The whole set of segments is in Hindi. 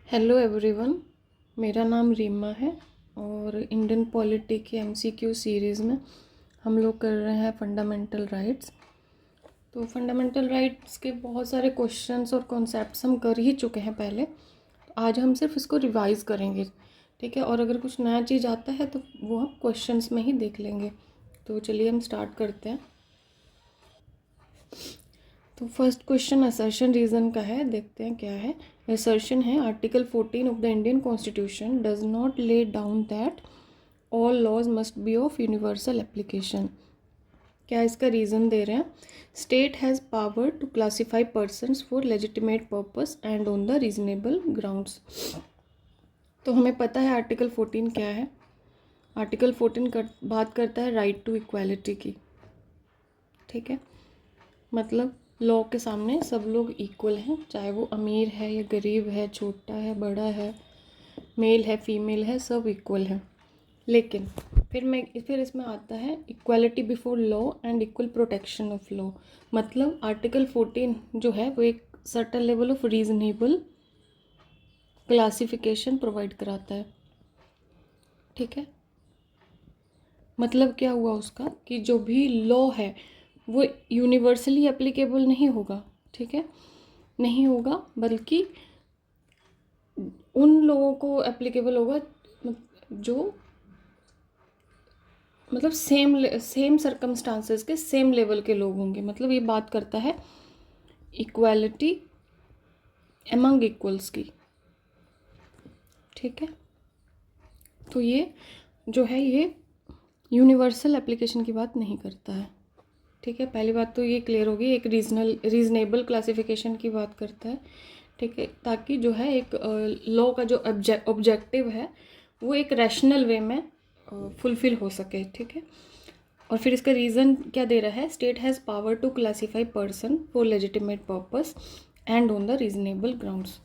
हेलो एवरीवन, मेरा नाम रीमा है और इंडियन पॉलिटी की एमसीक्यू सीरीज़ में हम लोग कर रहे हैं फंडामेंटल राइट्स। तो फंडामेंटल राइट्स के बहुत सारे क्वेश्चंस और कॉन्सेप्ट्स हम कर ही चुके हैं पहले। तो आज हम सिर्फ इसको रिवाइज करेंगे, ठीक है। और अगर कुछ नया चीज़ आता है तो वो हम क्वेश्चंस में ही देख लेंगे। तो चलिए हम स्टार्ट करते हैं। तो फर्स्ट क्वेश्चन असर्शन रीज़न का है, देखते हैं क्या है। असर्शन है article 14 of the Indian Constitution does not lay down that all laws must be of universal application. क्या इसका रीज़न दे रहे हैं? State has power to classify persons for legitimate purpose and on the reasonable grounds. तो हमें पता है आर्टिकल 14 क्या है। आर्टिकल 14 बात करता है राइट टू इक्वालिटी की, ठीक है। मतलब लॉ के सामने सब लोग इक्वल हैं, चाहे वो अमीर है या गरीब है, छोटा है बड़ा है, मेल है फीमेल है, सब इक्वल है। लेकिन फिर इसमें आता है equality before law and equal protection of law. मतलब आर्टिकल 14 जो है वो एक certain level of reasonable classification provide कराता है, ठीक है। मतलब क्या हुआ उसका कि जो भी लॉ है वो यूनिवर्सली एप्लीकेबल नहीं होगा, ठीक है, नहीं होगा, बल्कि उन लोगों को एप्लीकेबल होगा जो मतलब सेम सर्कमस्टांसेस के सेम लेवल के लोग होंगे। मतलब ये बात करता है इक्वालिटी एमंग इक्वल्स की, ठीक है। तो ये जो है ये यूनिवर्सल एप्लीकेशन की बात नहीं करता है, ठीक है। पहली बात तो ये क्लियर होगी, एक रीजनेबल क्लासिफिकेशन की बात करता है, ठीक है, ताकि जो है एक लॉ का जो ऑब्जेक्टिव है वो एक रैशनल वे में फुलफिल हो सके, ठीक है। और फिर इसका रीज़न क्या दे रहा है? State has power to classify person for legitimate purpose and on the reasonable grounds.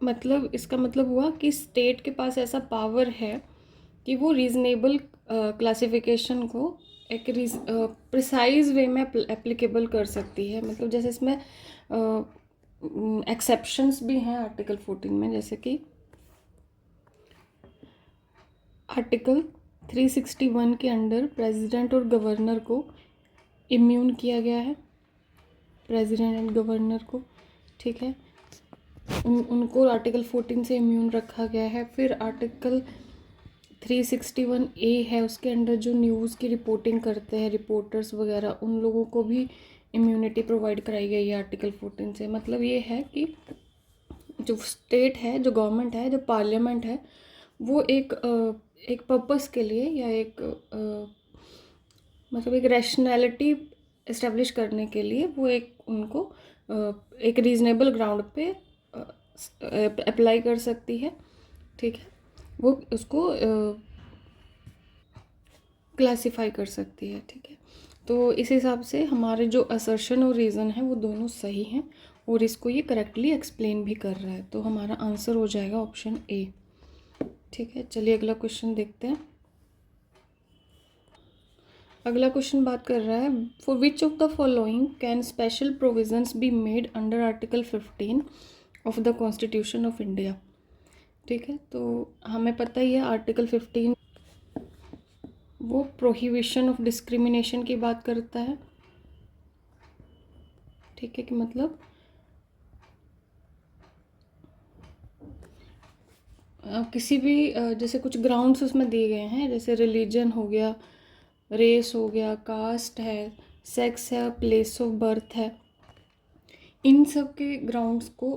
मतलब इसका मतलब हुआ कि स्टेट के पास ऐसा पावर है कि वो रीजनेबल क्लासिफिकेशन को एक प्रिसाइज वे में एप्लीकेबल कर सकती है। मतलब जैसे इसमें एक्सेप्शंस भी हैं आर्टिकल 14 में, जैसे कि आर्टिकल 361 के अंडर प्रेसिडेंट और गवर्नर को इम्यून किया गया है, प्रेसिडेंट एंड गवर्नर को, ठीक है, उनको आर्टिकल 14 से इम्यून रखा गया है। फिर आर्टिकल 361A है, उसके अंडर जो न्यूज़ की रिपोर्टिंग करते हैं रिपोर्टर्स वगैरह, उन लोगों को भी इम्यूनिटी प्रोवाइड कराई गई है आर्टिकल 14 से। मतलब ये है कि जो स्टेट है, जो गवर्नमेंट है, जो पार्लियामेंट है, वो एक पर्पस के लिए या मतलब एक रैशनैलिटी इस्टेब्लिश करने के लिए वो उनको एक रीजनेबल ग्राउंड पे अप्लाई कर सकती है, ठीक है। वो उसको क्लासिफाई कर सकती है, ठीक है। तो इस हिसाब से हमारे जो असर्शन और रीज़न है वो दोनों सही हैं और इसको ये करेक्टली एक्सप्लेन भी कर रहा है। तो हमारा आंसर हो जाएगा ऑप्शन ए, ठीक है। चलिए अगला क्वेश्चन देखते हैं। अगला क्वेश्चन बात कर रहा है for which of the following can special provisions be made under article 15 of the constitution of India, ठीक है। तो हमें पता ही है आर्टिकल 15 वो प्रोहिबिशन ऑफ डिस्क्रिमिनेशन की बात करता है, ठीक है, कि मतलब किसी भी जैसे कुछ ग्राउंड्स उसमें दिए गए हैं, जैसे रिलीजन हो गया, रेस हो गया, कास्ट है, सेक्स है, प्लेस ऑफ बर्थ है, इन सब के ग्राउंड्स को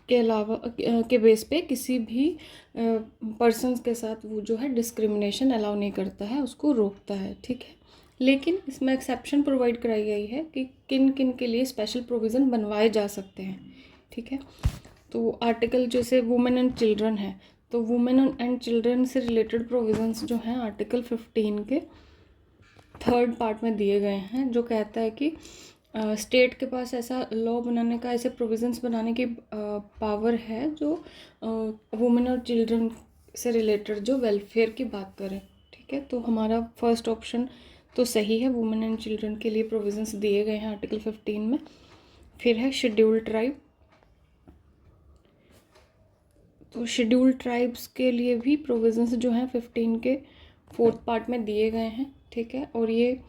के अलावा के बेस पे किसी भी पर्सन्स के साथ वो जो है डिस्क्रिमिनेशन अलाउ नहीं करता है, उसको रोकता है, ठीक है। लेकिन इसमें एक्सेप्शन प्रोवाइड कराई गई है कि किन किन के लिए स्पेशल प्रोविज़न बनवाए जा सकते हैं, ठीक है। तो आर्टिकल जैसे वुमेन एंड चिल्ड्रन है, तो वुमेन एंड चिल्ड्रन से रिलेटेड प्रोविज़न्स जो हैं आर्टिकल 15 के थर्ड पार्ट में दिए गए हैं, जो कहता है कि स्टेट के पास ऐसा लॉ बनाने का, ऐसे प्रोविज़न्स बनाने की पावर है जो वुमेन और चिल्ड्रन से रिलेटेड जो वेलफेयर की बात करें, ठीक है। तो हमारा फर्स्ट ऑप्शन तो सही है, वुमेन एंड चिल्ड्रन के लिए प्रोविज़न्स दिए गए हैं आर्टिकल 15 में। फिर है शेड्यूल्ड ट्राइब, तो शेड्यूल्ड ट्राइब्स के लिए भी प्रोविजंस जो हैं 15 के 4th पार्ट में दिए गए हैं, ठीक है। और ये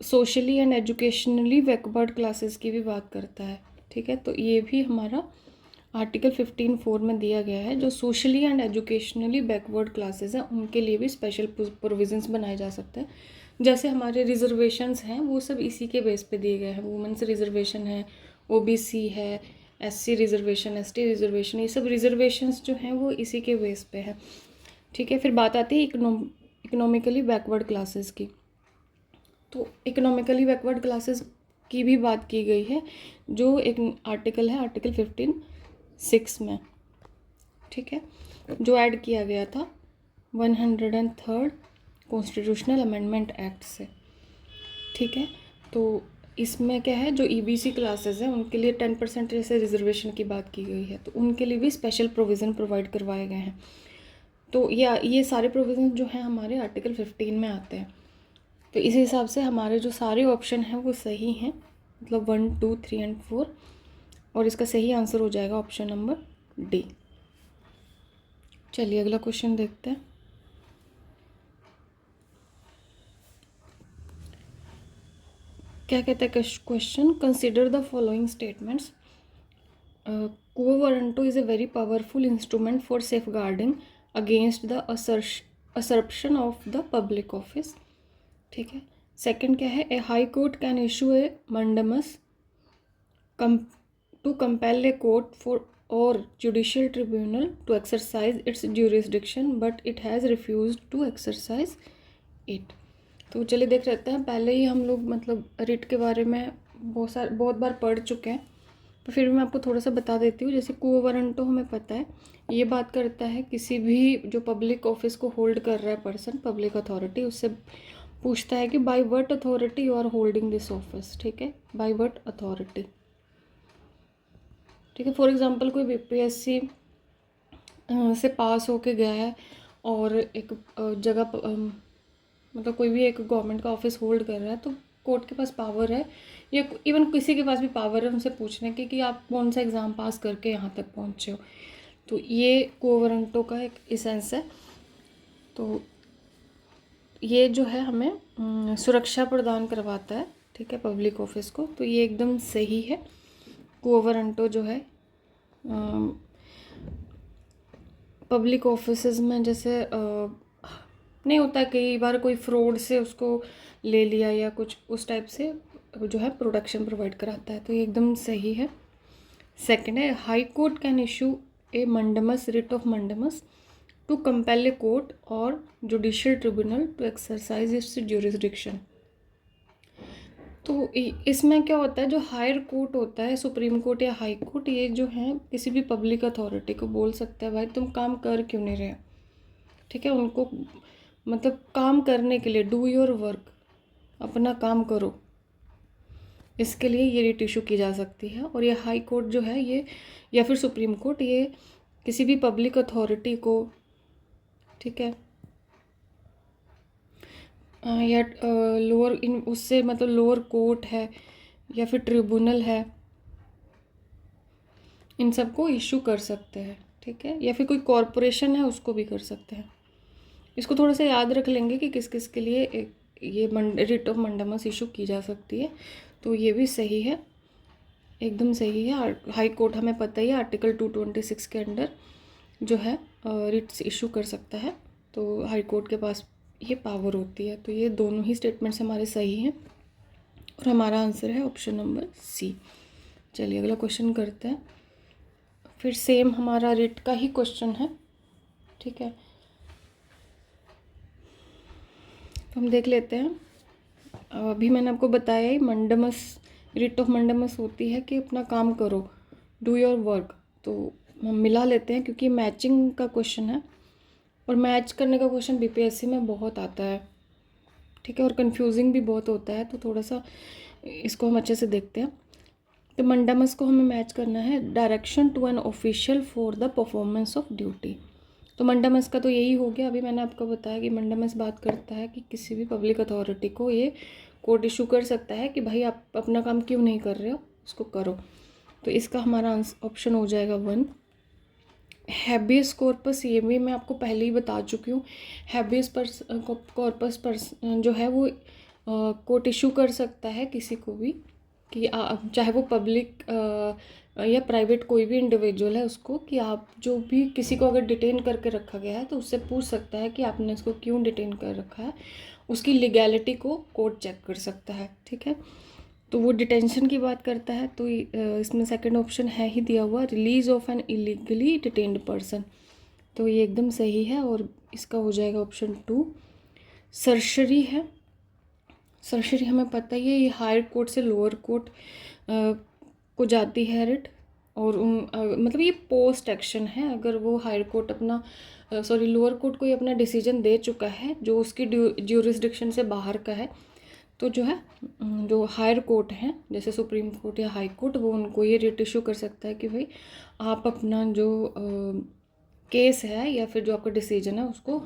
socially and educationally backward classes की भी बात करता है, ठीक है। तो ये भी हमारा आर्टिकल 15(4) में दिया गया है। जो socially and educationally backward classes हैं उनके लिए भी स्पेशल प्रोविजंस बनाए जा सकते हैं। जैसे हमारे रिजर्वेशंस हैं वो सब इसी के बेस पे दिए गए हैं। वुमेन्स रिजर्वेशन है, ओबीसी है, एससी रिजर्वेशन, एसटी रिजर्वेशन, ये सब रिजर्वेशंस जो हैं वो इसी के बेस पे है, ठीक है। फिर बात आती है इकोनॉमिकली बैकवर्ड क्लासेस की। तो इकोनॉमिकली बैकवर्ड क्लासेस की भी बात की गई है, जो एक आर्टिकल है आर्टिकल 15(6) में, ठीक है, जो ऐड किया गया था 103rd कॉन्स्टिट्यूशनल अमेंडमेंट एक्ट से, ठीक है। तो इसमें क्या है, जो ईबीसी क्लासेस हैं उनके लिए 10% जैसे रिजर्वेशन की बात की गई है, तो उनके लिए भी स्पेशल प्रोविज़न प्रोवाइड करवाए गए हैं। तो ये सारे प्रोविज़न जो हैं हमारे आर्टिकल 15 में आते हैं। तो इस हिसाब से हमारे जो सारे ऑप्शन हैं वो सही हैं, मतलब 1, 2, 3 एंड 4, और इसका सही आंसर हो जाएगा ऑप्शन नंबर डी। चलिए अगला क्वेश्चन देखते हैं। क्या कहता है question, consider the following statements. quo warranto is a very powerful instrument for safeguarding against the usurpation of the public office, ठीक है। सेकंड क्या है, a high court can issue a mandamus to compel a court for or judicial tribunal to exercise its jurisdiction but it has refused to exercise it। तो चलिए देख लेते हैं। पहले ही हम लोग मतलब रिट के बारे में बहुत बार पढ़ चुके हैं, तो फिर मैं आपको थोड़ा सा बता देती हूँ। जैसे quo warranto हमें पता है, ये बात करता है किसी भी जो पब्लिक ऑफिस को होल्ड कर रहा है पर्सन, पब्लिक अथॉरिटी, उससे पूछता है कि by what authority you are holding this office, ठीक है, बाय व्हाट अथॉरिटी, ठीक है। फॉर एग्जांपल कोई बीपीएससी से पास होके गया है और एक जगह मतलब कोई भी एक गवर्नमेंट का ऑफिस होल्ड कर रहा है, तो कोर्ट के पास पावर है या इवन किसी के पास भी पावर है उनसे पूछने की कि आप कौन सा एग्ज़ाम पास करके यहाँ तक पहुँचे हो। तो ये quo warranto का एक इसेंस है। तो ये जो है हमें सुरक्षा प्रदान करवाता है, ठीक है, पब्लिक ऑफिस को। तो ये एकदम सही है। quo warranto जो है पब्लिक ऑफिसेज में जैसे नहीं होता, कई बार कोई फ्रॉड से उसको ले लिया या कुछ उस टाइप से जो है प्रोटेक्शन प्रोवाइड कराता है, तो ये एकदम सही है। सेकंड है, high court can issue a mandamus writ of mandamus to compel a court और judicial tribunal to exercise its jurisdiction. तो इसमें क्या होता है, जो हायर कोर्ट होता है, सुप्रीम कोर्ट या हाई कोर्ट, ये जो है किसी भी पब्लिक अथॉरिटी को बोल सकता है भाई तुम काम कर क्यों नहीं रहे, ठीक है। उनको मतलब काम करने के लिए, डू योर वर्क, अपना काम करो, इसके लिए ये रिट इशू की जा सकती है। और ये हाई कोर्ट जो है ये, या फिर सुप्रीम कोर्ट, ये किसी भी पब्लिक अथॉरिटी को, ठीक है, या लोअर इन उससे मतलब लोअर कोर्ट है या फिर ट्रिब्यूनल है, इन सबको इशू कर सकते हैं, ठीक है। या फिर कोई कॉरपोरेशन है उसको भी कर सकते हैं। इसको थोड़ा सा याद रख लेंगे कि किस किस के लिए ये रिट ऑफ मंडमस इशू की जा सकती है। तो ये भी सही है, एकदम सही है। हाई कोर्ट हमें पता ही है आर्टिकल 226 के अंडर जो है रिट्स इशू कर सकता है, तो हाई कोर्ट के पास ये पावर होती है। तो ये दोनों ही स्टेटमेंट्स हमारे सही हैं और हमारा आंसर है ऑप्शन नंबर सी। चलिए अगला क्वेश्चन करते हैं। फिर सेम हमारा रिट का ही क्वेश्चन है, ठीक है, तो हम देख लेते हैं। अभी मैंने आपको बताया ही मंडमस, रिट ऑफ मंडमस होती है कि अपना काम करो, डू योर वर्क। तो हम मिला लेते हैं क्योंकि मैचिंग का क्वेश्चन है और मैच करने का क्वेश्चन बीपीएससी में बहुत आता है, ठीक है, और कंफ्यूजिंग भी बहुत होता है। तो थोड़ा सा इसको हम अच्छे से देखते हैं। तो मंडमस को हमें मैच करना है, direction to an official for the performance of duty. तो मंडमस का तो यही हो गया। अभी मैंने आपको बताया कि मंडमस बात करता है कि किसी भी पब्लिक अथॉरिटी को ये कोर्ट इशू कर सकता है कि भाई आप अपना काम क्यों नहीं कर रहे हो, उसको करो। तो इसका हमारा ऑप्शन हो जाएगा 1। हैबियस कॉर्पस, ये भी मैं आपको पहले ही बता चुकी हूँ। हैबियस कॉर्पस जो है वो कोर्ट इशू कर सकता है किसी को भी, कि चाहे वो पब्लिक या प्राइवेट कोई भी इंडिविजुअल है उसको, कि आप जो भी किसी को अगर डिटेन करके रखा गया है तो उससे पूछ सकता है कि आपने इसको क्यों डिटेन कर रखा है, उसकी लीगैलिटी को कोर्ट चेक कर सकता है। ठीक है, तो वो डिटेंशन की बात करता है, तो इसमें सेकंड ऑप्शन है ही दिया हुआ, release of an illegally detained person, तो ये एकदम सही है और इसका हो जाएगा ऑप्शन 2। सर्शरी है, सर्शरी हमें पता ही है, ये हायर कोर्ट से लोअर कोर्ट को जाती है रिट, और मतलब ये पोस्ट एक्शन है। अगर वो हायर कोर्ट अपना लोअर कोर्ट को ही अपना डिसीजन दे चुका है जो उसकी ज्यूरिसडिक्शन से बाहर का है, तो जो है जो हायर कोर्ट है जैसे सुप्रीम कोर्ट या हाई कोर्ट, वो उनको ये रिट इशू कर सकता है कि भाई आप अपना जो केस है या फिर जो आपका डिसीजन है उसको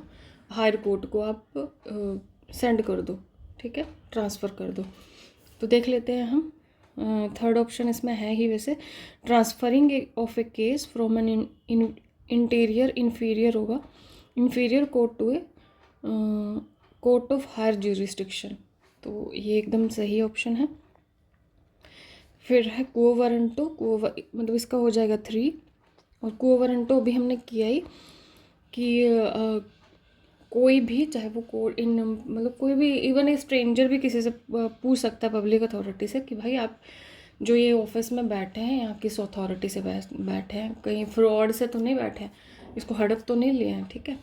हायर कोर्ट को आप सेंड कर दो, ठीक है, ट्रांसफ़र कर दो। तो देख लेते हैं हम, थर्ड ऑप्शन इसमें है ही वैसे, transferring of a case from an interior inferior होगा, inferior court to a court of higher jurisdiction, तो ये एकदम सही ऑप्शन है। फिर है क्वो वारंटो, मतलब इसका हो जाएगा 3, और क्वो वारंटो भी हमने किया ही कि कोई भी, चाहे वो मतलब कोई भी, इवन ए स्ट्रेंजर भी किसी से पूछ सकता है पब्लिक अथॉरिटी से कि भाई आप जो ये ऑफिस में बैठे हैं यहाँ किस अथॉरिटी से बैठे हैं, कहीं फ्रॉड से तो नहीं बैठे हैं, इसको हड़प तो नहीं लिए हैं, ठीक है।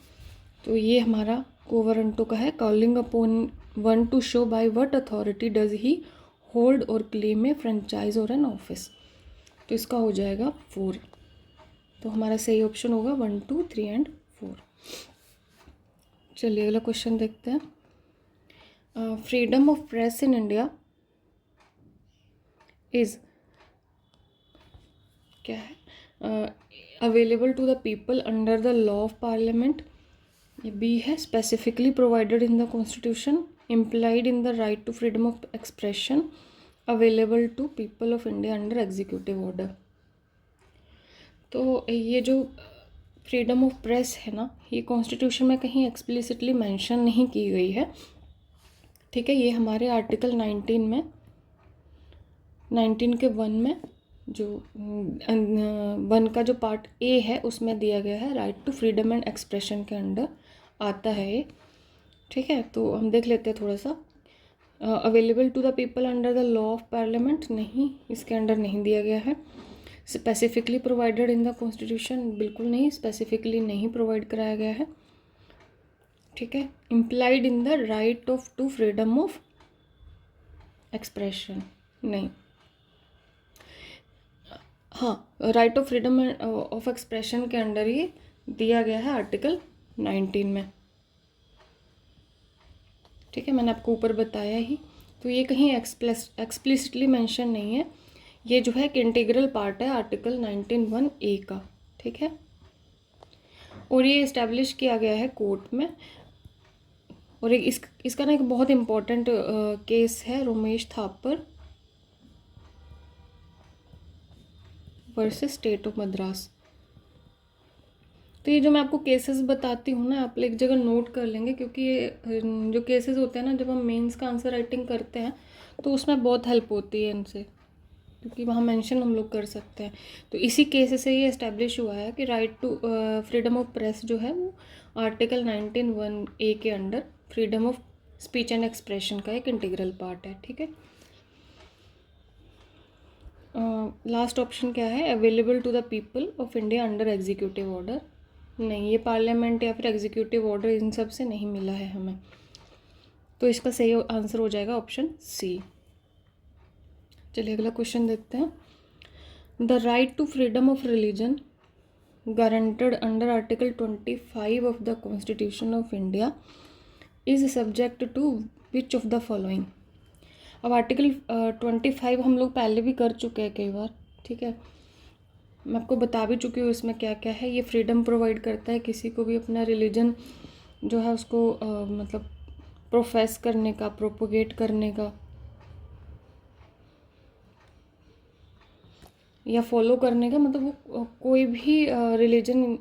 तो ये हमारा क्वो वारंटो का है, calling upon one two show by what authority does he hold और क्लेम ए फ्रेंचाइज और एन ऑफिस, तो इसका हो जाएगा 4। तो हमारा सही ऑप्शन होगा 1, 2, 3 एंड 4। चलिए अगला क्वेश्चन देखते हैं। Freedom of press in India is क्या है, available to the people under the law of parliament, ये बी है, specifically provided in the Constitution, implied in the right to freedom of expression, available to people of India under executive order. तो ये जो फ्रीडम ऑफ प्रेस है ना, ये कॉन्स्टिट्यूशन में कहीं एक्सप्लिसिटली मेंशन नहीं की गई है, ठीक है। ये हमारे आर्टिकल 19 में, 19 के 1 में जो 1 का जो पार्ट ए है उसमें दिया गया है, right to freedom and expression के अंडर आता है ये, ठीक है। तो हम देख लेते हैं थोड़ा सा, available to the people under the law of parliament, नहीं, इसके अंडर नहीं दिया गया है। Specifically provided in the Constitution, बिल्कुल नहीं, स्पेसिफिकली नहीं प्रोवाइड कराया गया है, ठीक है। Implied in the right of to freedom of expression, नहीं, हाँ, right of freedom of expression के अंडर ही दिया गया है आर्टिकल 19 में, ठीक है, मैंने आपको ऊपर बताया ही। तो ये कहीं एक्सप्लिसिटली मेंशन नहीं है, ये जो है एक इंटीग्रल पार्ट है आर्टिकल 19(1)(a) का, ठीक है। और ये इस्टेब्लिश किया गया है कोर्ट में, और एक इसका ना एक बहुत इम्पोर्टेंट केस है, Romesh Thapar versus state of Madras. तो ये जो मैं आपको केसेस बताती हूँ ना, आप एक जगह नोट कर लेंगे, क्योंकि ये जो केसेस होते हैं ना, जब हम मेंस का आंसर राइटिंग करते हैं तो उसमें बहुत हेल्प होती है इनसे, क्योंकि वहाँ मेंशन हम लोग कर सकते हैं। तो इसी केस से ये इस्टेब्लिश हुआ है कि right to freedom of press जो है वो आर्टिकल 19(1)(a) के under freedom of speech and expression का एक इंटीग्रल पार्ट है, ठीक है। लास्ट ऑप्शन क्या है, available to the people of India under executive order, नहीं, ये पार्लियामेंट या फिर एग्जीक्यूटिव ऑर्डर इन सब से नहीं मिला है हमें, तो इसका सही आंसर हो जाएगा ऑप्शन सी। चलिए अगला क्वेश्चन देखते हैं। The right to freedom of religion guaranteed under article 25 of the constitution of India is subject to which of the following. अब आर्टिकल 25 हम लोग पहले भी कर चुके हैं कई बार, ठीक है, मैं आपको बता भी चुकी हूँ इसमें क्या क्या है। ये फ्रीडम प्रोवाइड करता है किसी को भी अपना रिलीजन जो है उसको मतलब प्रोफेस करने का, प्रोपोगेट करने का, या फॉलो करने का, मतलब वो कोई भी रिलीजन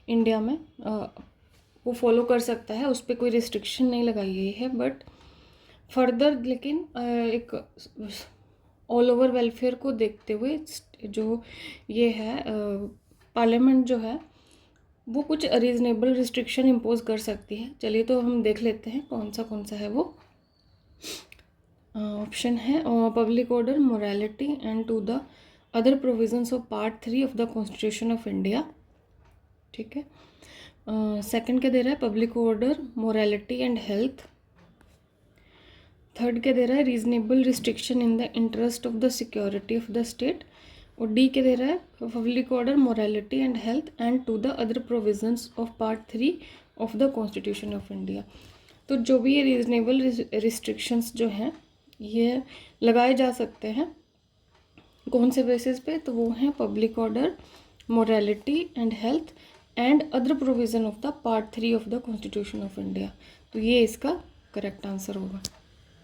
इंडिया में वो फॉलो कर सकता है, उस पर कोई रिस्ट्रिक्शन नहीं लगाई गई है। बट फर्दर लेकिन एक ऑल ओवर वेलफेयर को देखते हुए जो ये है पार्लियामेंट जो है वो कुछ रीज़नेबल रिस्ट्रिक्शन इम्पोज कर सकती है। चलिए तो हम देख लेते हैं कौन सा है वो। ऑप्शन है public order, morality and to the other provisions of part 3 of the constitution of India. ठीक है। सेकंड क्या दे रहा है, public order, morality and health. Third क्या दे रहा है, reasonable restriction in the interest of the security of the state. और डी के दे रहा है public order, morality and health and to the other provisions of part 3 of the constitution of India. तो जो भी ये रीजनेबल रिस्ट्रिक्शंस जो हैं ये लगाए जा सकते हैं कौन से बेसिस पे, तो वो हैं public order, morality and health and other provision of the part 3 of the constitution of India. तो ये इसका करेक्ट आंसर होगा।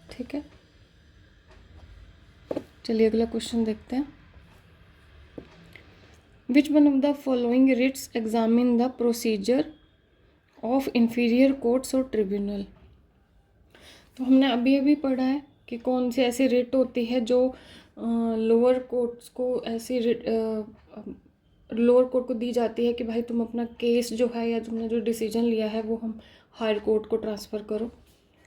ठीक है, चलिए अगला क्वेश्चन देखते हैं। Which one of the following writs examine the procedure of inferior courts और ट्रिब्यूनल। तो हमने अभी अभी पढ़ा है कि कौन सी ऐसी रिट होती है जो लोअर कोर्ट्स को ऐसी लोअर कोर्ट को दी जाती है कि भाई तुम अपना केस जो है या तुमने जो डिसीजन लिया है वो हम हायर कोर्ट को ट्रांसफ़र करो।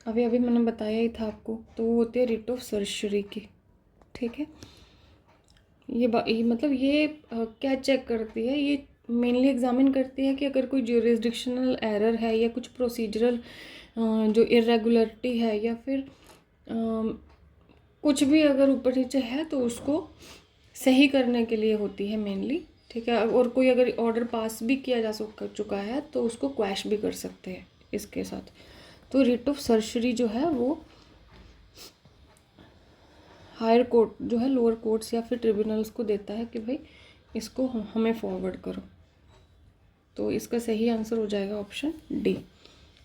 अभी अभी मैंने बताया ही था आपको, तो वो होती है रिट ऑफ सर्शरी की। ठीक है, ये मतलब ये क्या चेक करती है, ये मेनली एग्जामिन करती है कि अगर कोई ज्यूरिसडिक्शनल एरर है या कुछ प्रोसीजरल जो इरेगुलरिटी है या फिर कुछ भी अगर ऊपर नीचे है तो उसको सही करने के लिए होती है मेनली। ठीक है, और कोई अगर ऑर्डर पास भी किया जा चुका है तो उसको क्वैश भी कर सकते हैं इसके साथ। तो रिट ऑफ सर्शरी जो है वो हायर कोर्ट जो है लोअर कोर्ट्स या फिर ट्रिब्यूनल्स को देता है कि भाई इसको हमें फॉरवर्ड करो। तो इसका सही आंसर हो जाएगा ऑप्शन डी।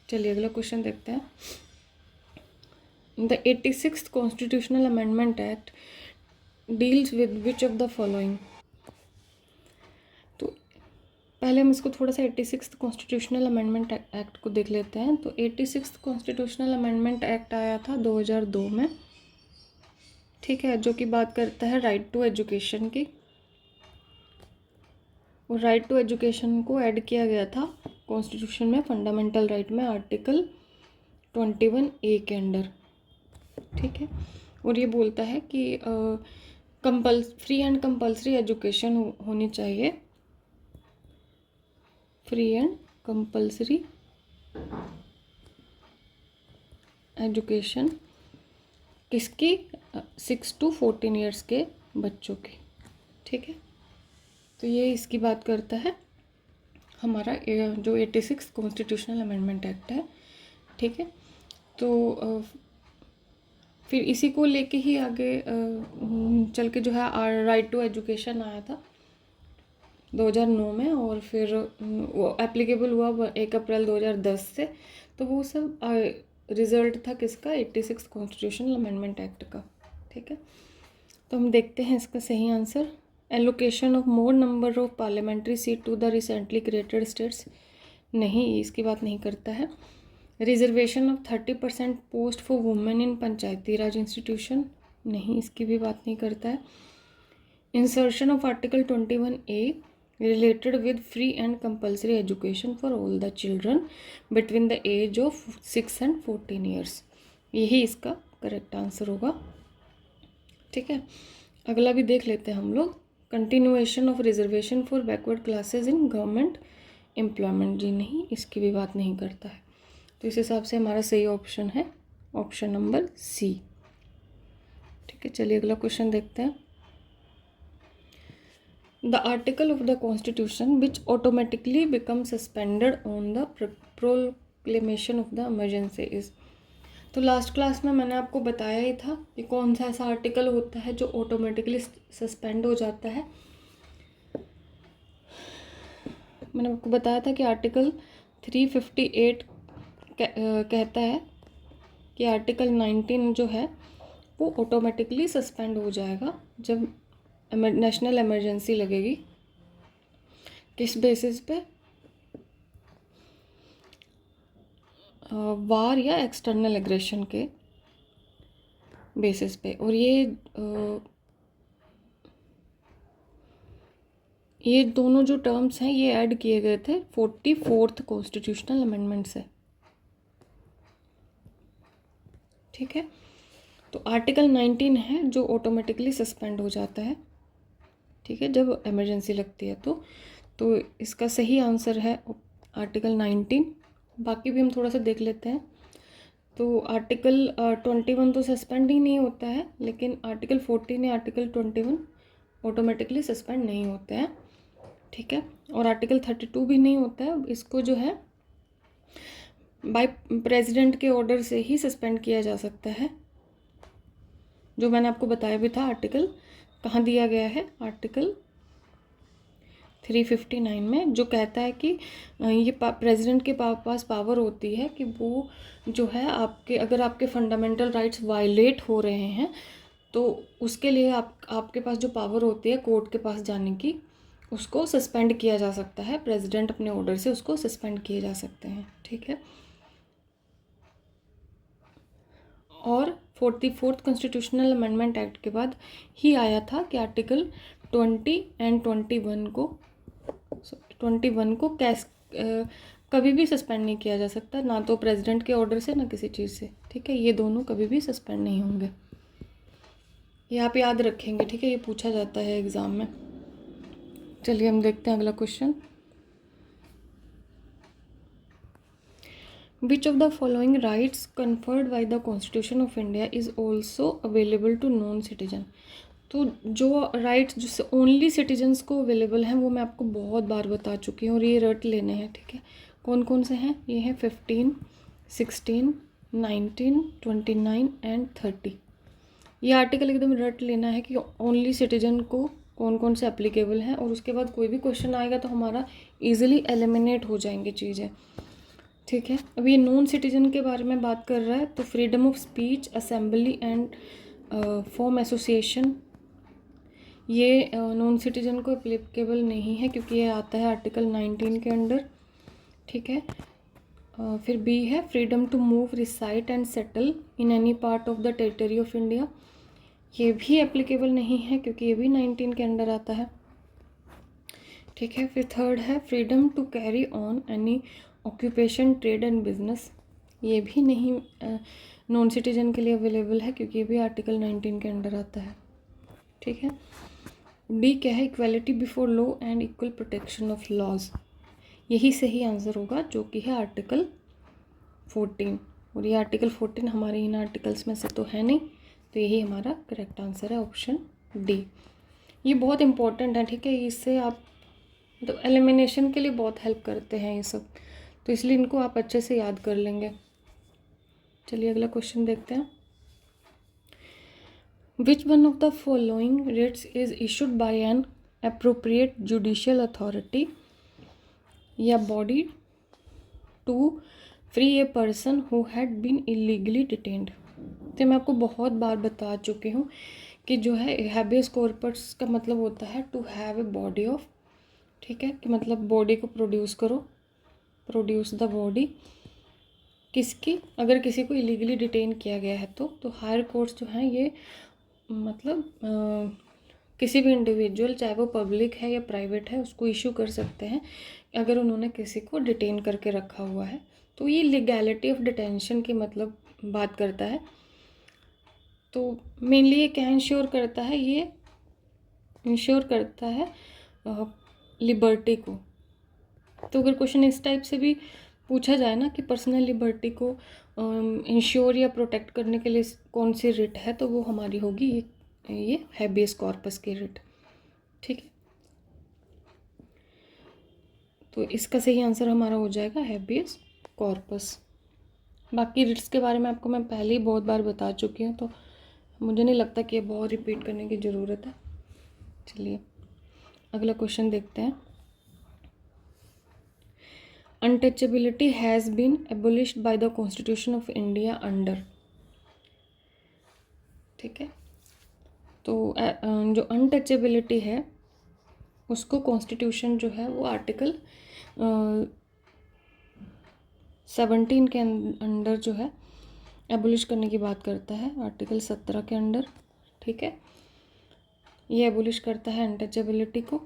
चलिए अगला क्वेश्चन देखते हैं। The 86th constitutional amendment act deals with which of the following. तो पहले हम इसको थोड़ा सा 86th कॉन्स्टिट्यूशनल अमेंडमेंट एक्ट को देख लेते हैं। तो 86th कॉन्स्टिट्यूशनल अमेंडमेंट एक्ट आया था 2002 में। ठीक है, जो कि बात करता है राइट टू एजुकेशन की। और राइट टू एजुकेशन को ऐड किया गया था कॉन्स्टिट्यूशन में फंडामेंटल राइट में आर्टिकल 21A के अंडर। ठीक है, और ये बोलता है कि फ्री एंड कंपल्सरी एजुकेशन होनी चाहिए। फ्री एंड कंपल्सरी एजुकेशन किसकी, 6 to 14 ईयर्स के बच्चों की। ठीक है, तो ये इसकी बात करता है हमारा जो 86 कॉन्स्टिट्यूशनल अमेंडमेंट एक्ट है। ठीक है, तो फिर इसी को लेके ही आगे चल के जो है राइट टू एजुकेशन आया था 2009 में, और फिर वो एप्लीकेबल हुआ 1 अप्रैल 2010 से। तो वो सब रिजल्ट था किसका, 86 कॉन्स्टिट्यूशनल अमेंडमेंट एक्ट का। ठीक है, तो हम देखते हैं इसका सही answer. Allocation of more number of parliamentary seat to the recently created states, नहीं, इसकी बात नहीं करता है। Reservation of 30% post for women in Panchayati Raj institution, नहीं, इसकी भी बात नहीं करता है। Insertion of article 21A related with free and compulsory education for all the children between the age of 6 and 14 years, यही इसका करेक्ट आंसर होगा। ठीक है, अगला भी देख लेते हैं हम लोग। Continuation of reservation for backward classes in government employment, जी नहीं, इसकी भी बात नहीं करता है। तो इस हिसाब से हमारा सही ऑप्शन है ऑप्शन नंबर सी। ठीक है, चलिए अगला क्वेश्चन देखते हैं। The article of the Constitution which automatically becomes suspended on the proclamation of the emergency is। तो लास्ट क्लास में मैंने आपको बताया ही था कि कौन सा ऐसा आर्टिकल होता है जो ऑटोमेटिकली सस्पेंड हो जाता है। मैंने आपको बताया था कि आर्टिकल 358 कहता है कि आर्टिकल 19 जो है वो ऑटोमेटिकली सस्पेंड हो जाएगा जब नेशनल इमरजेंसी लगेगी। किस बेसिस पे? वार या एक्सटर्नल एग्रेशन के बेसिस पे। और ये दोनों जो टर्म्स हैं ये ऐड किए गए थे 44th कॉन्स्टिट्यूशनल अमेंडमेंट से। ठीक है, तो आर्टिकल 19 है जो ऑटोमेटिकली सस्पेंड हो जाता है, ठीक है, जब इमरजेंसी लगती है तो इसका सही आंसर है आर्टिकल 19। बाकी भी हम थोड़ा सा देख लेते हैं। तो आर्टिकल 21 तो सस्पेंड ही नहीं होता है, लेकिन आर्टिकल 14 या आर्टिकल 21 ऑटोमेटिकली सस्पेंड नहीं होते हैं। ठीक है, और आर्टिकल 32 भी नहीं होता है, इसको जो है बाय प्रेसिडेंट के ऑर्डर से ही सस्पेंड किया जा सकता है। जो मैंने आपको बताया भी था, आर्टिकल कहाँ दिया गया है, आर्टिकल 359 में, जो कहता है कि ये प्रेसिडेंट के पास पावर होती है कि वो जो है अगर आपके फंडामेंटल राइट्स वायलेट हो रहे हैं तो उसके लिए आपके पास जो पावर होती है कोर्ट के पास जाने की, उसको सस्पेंड किया जा सकता है। प्रेसिडेंट अपने ऑर्डर से उसको सस्पेंड किए जा सकते हैं। ठीक है, और 44th कॉन्स्टिट्यूशनल अमेंडमेंट एक्ट के बाद ही आया था कि आर्टिकल 20 एंड 21 को कभी भी सस्पेंड नहीं किया जा सकता, ना तो प्रेसिडेंट के ऑर्डर से ना किसी चीज़ से। ठीक है, ये दोनों कभी भी सस्पेंड नहीं होंगे, ये आप याद रखेंगे। ठीक है, ये पूछा जाता है एग्ज़ाम में। चलिए हम देखते हैं अगला question. Which of the following rights conferred by the Constitution of India is also available to non-citizen? तो जो राइट्स जो ओनली सिटीजन्स को अवेलेबल हैं वो मैं आपको बहुत बार बता चुकी हूँ और ये रट लेने हैं। ठीक है, कौन कौन से हैं? ये हैं 15, 16, 19, 29 एंड 30। ये आर्टिकल एकदम रट लेना है कि ओनली सिटीजन को कौन कौन से एप्लीकेबल हैं, और उसके बाद कोई भी क्वेश्चन आएगा तो हमारा ईजिली एलिमिनेट हो जाएंगे चीज़ें। ठीक है, अब ये नॉन सिटीजन के बारे में बात कर रहा है, तो freedom of speech, assembly and form association, ये नॉन सिटीजन को एप्लीकेबल नहीं है क्योंकि ये आता है आर्टिकल 19 के अंडर। ठीक है, फिर बी है freedom to move, reside and settle in any part of the territory of India, ये भी एप्लीकेबल नहीं है क्योंकि ये भी 19 के अंडर आता है। ठीक है, फिर थर्ड है freedom to carry on any occupation, trade and business, ये भी नहीं नॉन सिटीजन के लिए अवेलेबल है क्योंकि ये भी आर्टिकल 19 के अंडर आता है। ठीक है, डी क्या है? Equality before law and equal protection of laws, यही सही आंसर होगा जो कि है आर्टिकल 14। और ये आर्टिकल 14 हमारे इन आर्टिकल्स में से तो है नहीं, तो यही हमारा करेक्ट आंसर है, ऑप्शन डी। ये बहुत इंपॉर्टेंट है। ठीक है, इससे आप तो एलिमिनेशन के लिए बहुत हेल्प करते हैं ये सब, तो इसलिए इनको आप अच्छे से याद कर लेंगे। चलिए अगला क्वेश्चन देखते हैं। Which one of the following writs is issued by an appropriate judicial authority या body to free a person who had been illegally detained? तो मैं आपको बहुत बार बता चुकी हूँ कि जो है हैबियस कॉर्पस का मतलब होता है to have a body of. ठीक है, कि मतलब बॉडी को प्रोड्यूस करो, प्रोड्यूस द बॉडी किसकी, अगर किसी को इलीगली डिटेन किया गया है तो हायर कोर्ट्स जो हैं ये मतलब किसी भी इंडिविजुअल, चाहे वो पब्लिक है या प्राइवेट है, उसको इशू कर सकते हैं अगर उन्होंने किसी को डिटेन करके रखा हुआ है। तो ये लीगैलिटी ऑफ डिटेंशन की मतलब बात करता है। तो मेनली ये क्या इंश्योर करता है? ये इंश्योर करता है लिबर्टी को। तो अगर क्वेश्चन इस टाइप से भी पूछा जाए ना कि पर्सनल लिबर्टी को इंश्योर या प्रोटेक्ट करने के लिए कौन सी रिट है, तो वो हमारी होगी ये हैबियस कॉर्पस की रिट। ठीक है, तो इसका सही आंसर हमारा हो जाएगा हैबियस कॉर्पस। बाकी रिट्स के बारे में आपको मैं पहले ही बहुत बार बता चुकी हूँ, तो मुझे नहीं लगता कि ये बहुत रिपीट करने की ज़रूरत है। चलिए अगला क्वेश्चन देखते हैं। Untouchability has been abolished by the constitution of India under. ठीक है, तो जो अनटचेबिलिटी है उसको कॉन्स्टिट्यूशन जो है वो आर्टिकल 17 के अंडर जो है एबोलिश करने की बात करता है, आर्टिकल 17 के अंडर। ठीक है, ये एबोलिश करता है अनटचेबिलिटी को।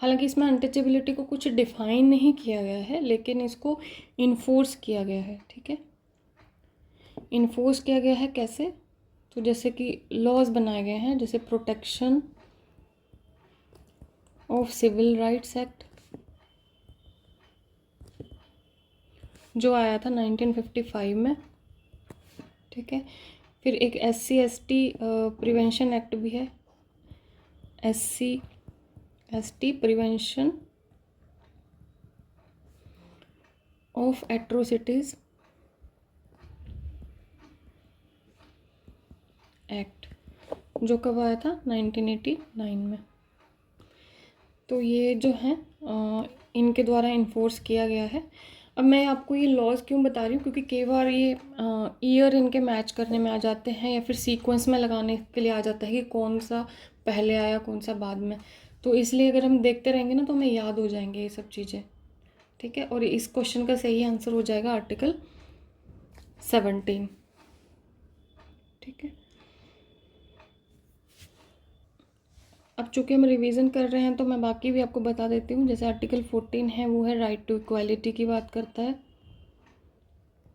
हालांकि इसमें अनटचेबिलिटी को कुछ डिफाइन नहीं किया गया है, लेकिन इसको इन्फोर्स किया गया है। ठीक है, इन्फोर्स किया गया है कैसे? तो जैसे कि लॉज बनाए गए हैं, जैसे protection of civil rights act जो आया था 1955 में। ठीक है, फिर एक SC/ST प्रिवेंशन एक्ट भी है, SC/ST prevention of atrocities act, जो कब आया था 1989 में। तो ये जो है इनके द्वारा इन्फोर्स किया गया है। अब मैं आपको ये लॉज क्यों बता रही हूँ, क्योंकि कई बार ये ईयर इनके मैच करने में आ जाते हैं, या फिर सीक्वेंस में लगाने के लिए आ जाता है कि कौन सा पहले आया कौन सा बाद में। तो इसलिए अगर हम देखते रहेंगे ना तो हमें याद हो जाएंगे ये सब चीज़ें। ठीक है, और इस क्वेश्चन का सही आंसर हो जाएगा आर्टिकल 17। ठीक है, अब चूँकि हम रिवीजन कर रहे हैं तो मैं बाकी भी आपको बता देती हूँ। जैसे आर्टिकल 14 है, वो है राइट टू इक्वालिटी की बात करता है।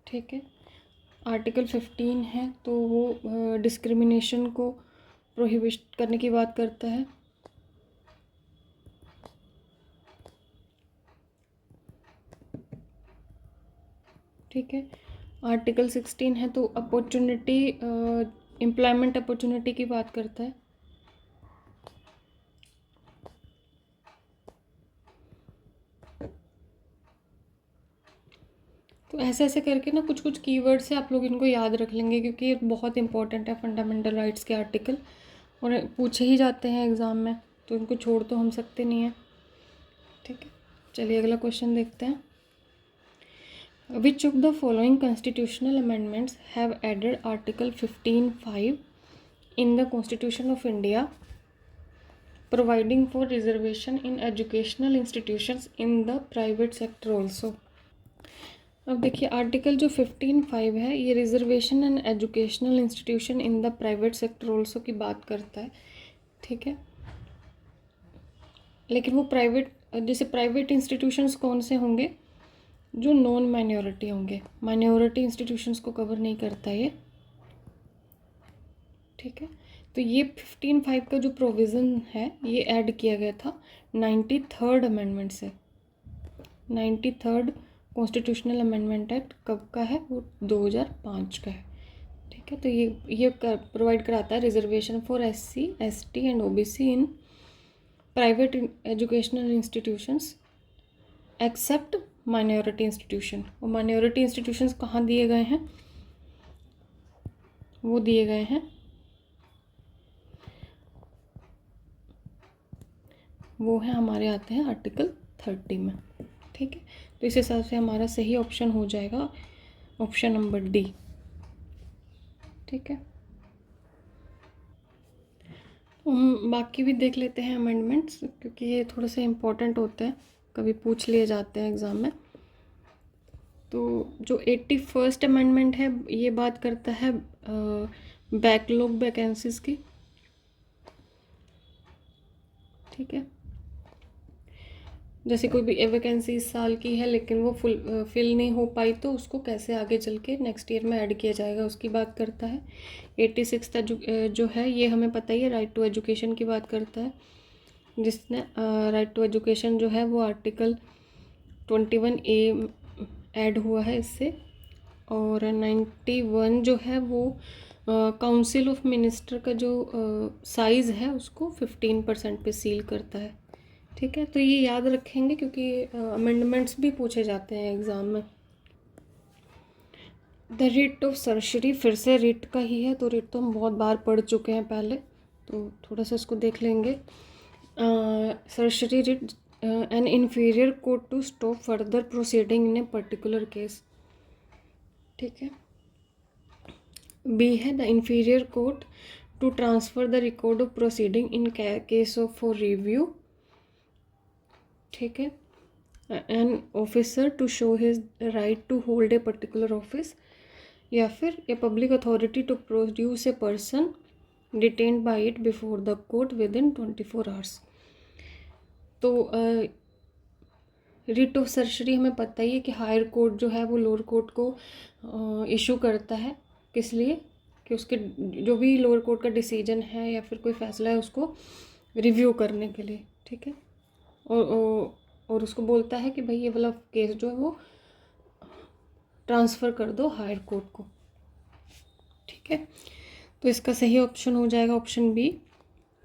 ठीक है, आर्टिकल 15 है तो वो डिस्क्रिमिनेशन को प्रोहिबिट करने की बात करता है। ठीक है, आर्टिकल 16 है तो अपॉर्चुनिटी, एम्प्लॉयमेंट अपॉर्चुनिटी की बात करता है। तो ऐसे ऐसे करके ना कुछ कुछ कीवर्ड से आप लोग इनको याद रख लेंगे, क्योंकि ये बहुत इंपॉर्टेंट है फंडामेंटल राइट्स के आर्टिकल, और पूछे ही जाते हैं एग्ज़ाम में, तो इनको छोड़ तो हम सकते नहीं हैं। ठीक है, चलिए अगला क्वेश्चन देखते हैं। Which of the following constitutional amendments have added article 15(5) in the constitution of India providing for reservation in educational institutions in the private sector also. अब देखिए, आर्टिकल जो 15(5) है ये reservation and educational institution in the private sector also की बात करता है। ठीक है, लेकिन वो प्राइवेट, जैसे प्राइवेट इंस्टीट्यूशंस कौन से होंगे? जो नॉन माइनॉरिटी होंगे, माइनॉरिटी इंस्टीट्यूशंस को कवर नहीं करता ये। ठीक है, तो ये 15(5) का जो प्रोविज़न है ये ऐड किया गया था 93rd अमेंडमेंट से। 93rd कॉन्स्टिट्यूशनल अमेंडमेंट एक्ट कब का है? वो 2005 का है। ठीक है, तो ये प्रोवाइड कराता है reservation for SC, ST and OBC in private educational institutions except minority institution. और माइनॉरिटी इंस्टीट्यूशंस कहाँ दिए गए हैं? वो दिए गए हैं, वो है हमारे आते हैं आर्टिकल 30 में। ठीक है, तो इस हिसाब से हमारा सही ऑप्शन हो जाएगा ऑप्शन नंबर D। ठीक है, तो हम बाकी भी देख लेते हैं अमेंडमेंट्स, क्योंकि ये थोड़े से इम्पोर्टेंट होते हैं, कभी पूछ लिए जाते हैं एग्ज़ाम में। तो जो 81st अमेंडमेंट है ये बात करता है बैकलॉग वैकेंसीज़ की। ठीक है, जैसे कोई भी वैकेंसी इस साल की है लेकिन वो फिल नहीं हो पाई, तो उसको कैसे आगे चल के नेक्स्ट ईयर में ऐड किया जाएगा उसकी बात करता है। 86 जो है ये हमें पता ही है, राइट टू एजुकेशन की बात करता है, जिसने राइट टू एजुकेशन जो है वो आर्टिकल 21A ऐड हुआ है इससे। और 91 जो है वो काउंसिल ऑफ मिनिस्टर का जो साइज़ है उसको 15% पे सील करता है। ठीक है, तो ये याद रखेंगे क्योंकि अमेंडमेंट्स भी पूछे जाते हैं एग्ज़ाम में। द रिट ऑफ सर्शरी फिर से रिट का ही है, तो रिट तो हम बहुत बार पढ़ चुके हैं पहले, तो थोड़ा सा इसको देख लेंगे। Certiorari writ an inferior court to stop further proceeding in a particular case. ठीक है, बी है the inferior court to transfer the record of proceeding in case of for review, ठीक है। An officer to show his right to hold a particular office, या फिर a public authority to produce a person detained by it before the court within 24 hours. तो रिट ऑफ सर्जरी हमें पता ही है कि हायर कोर्ट जो है वो लोअर कोर्ट को इशू करता है, किस लिए कि उसके जो भी लोअर कोर्ट का डिसीजन है या फिर कोई फैसला है उसको रिव्यू करने के लिए, ठीक है। और उसको बोलता है कि भाई ये वाला केस जो है वो ट्रांसफ़र कर दो हायर कोर्ट को, ठीक है। तो इसका सही ऑप्शन हो जाएगा ऑप्शन बी,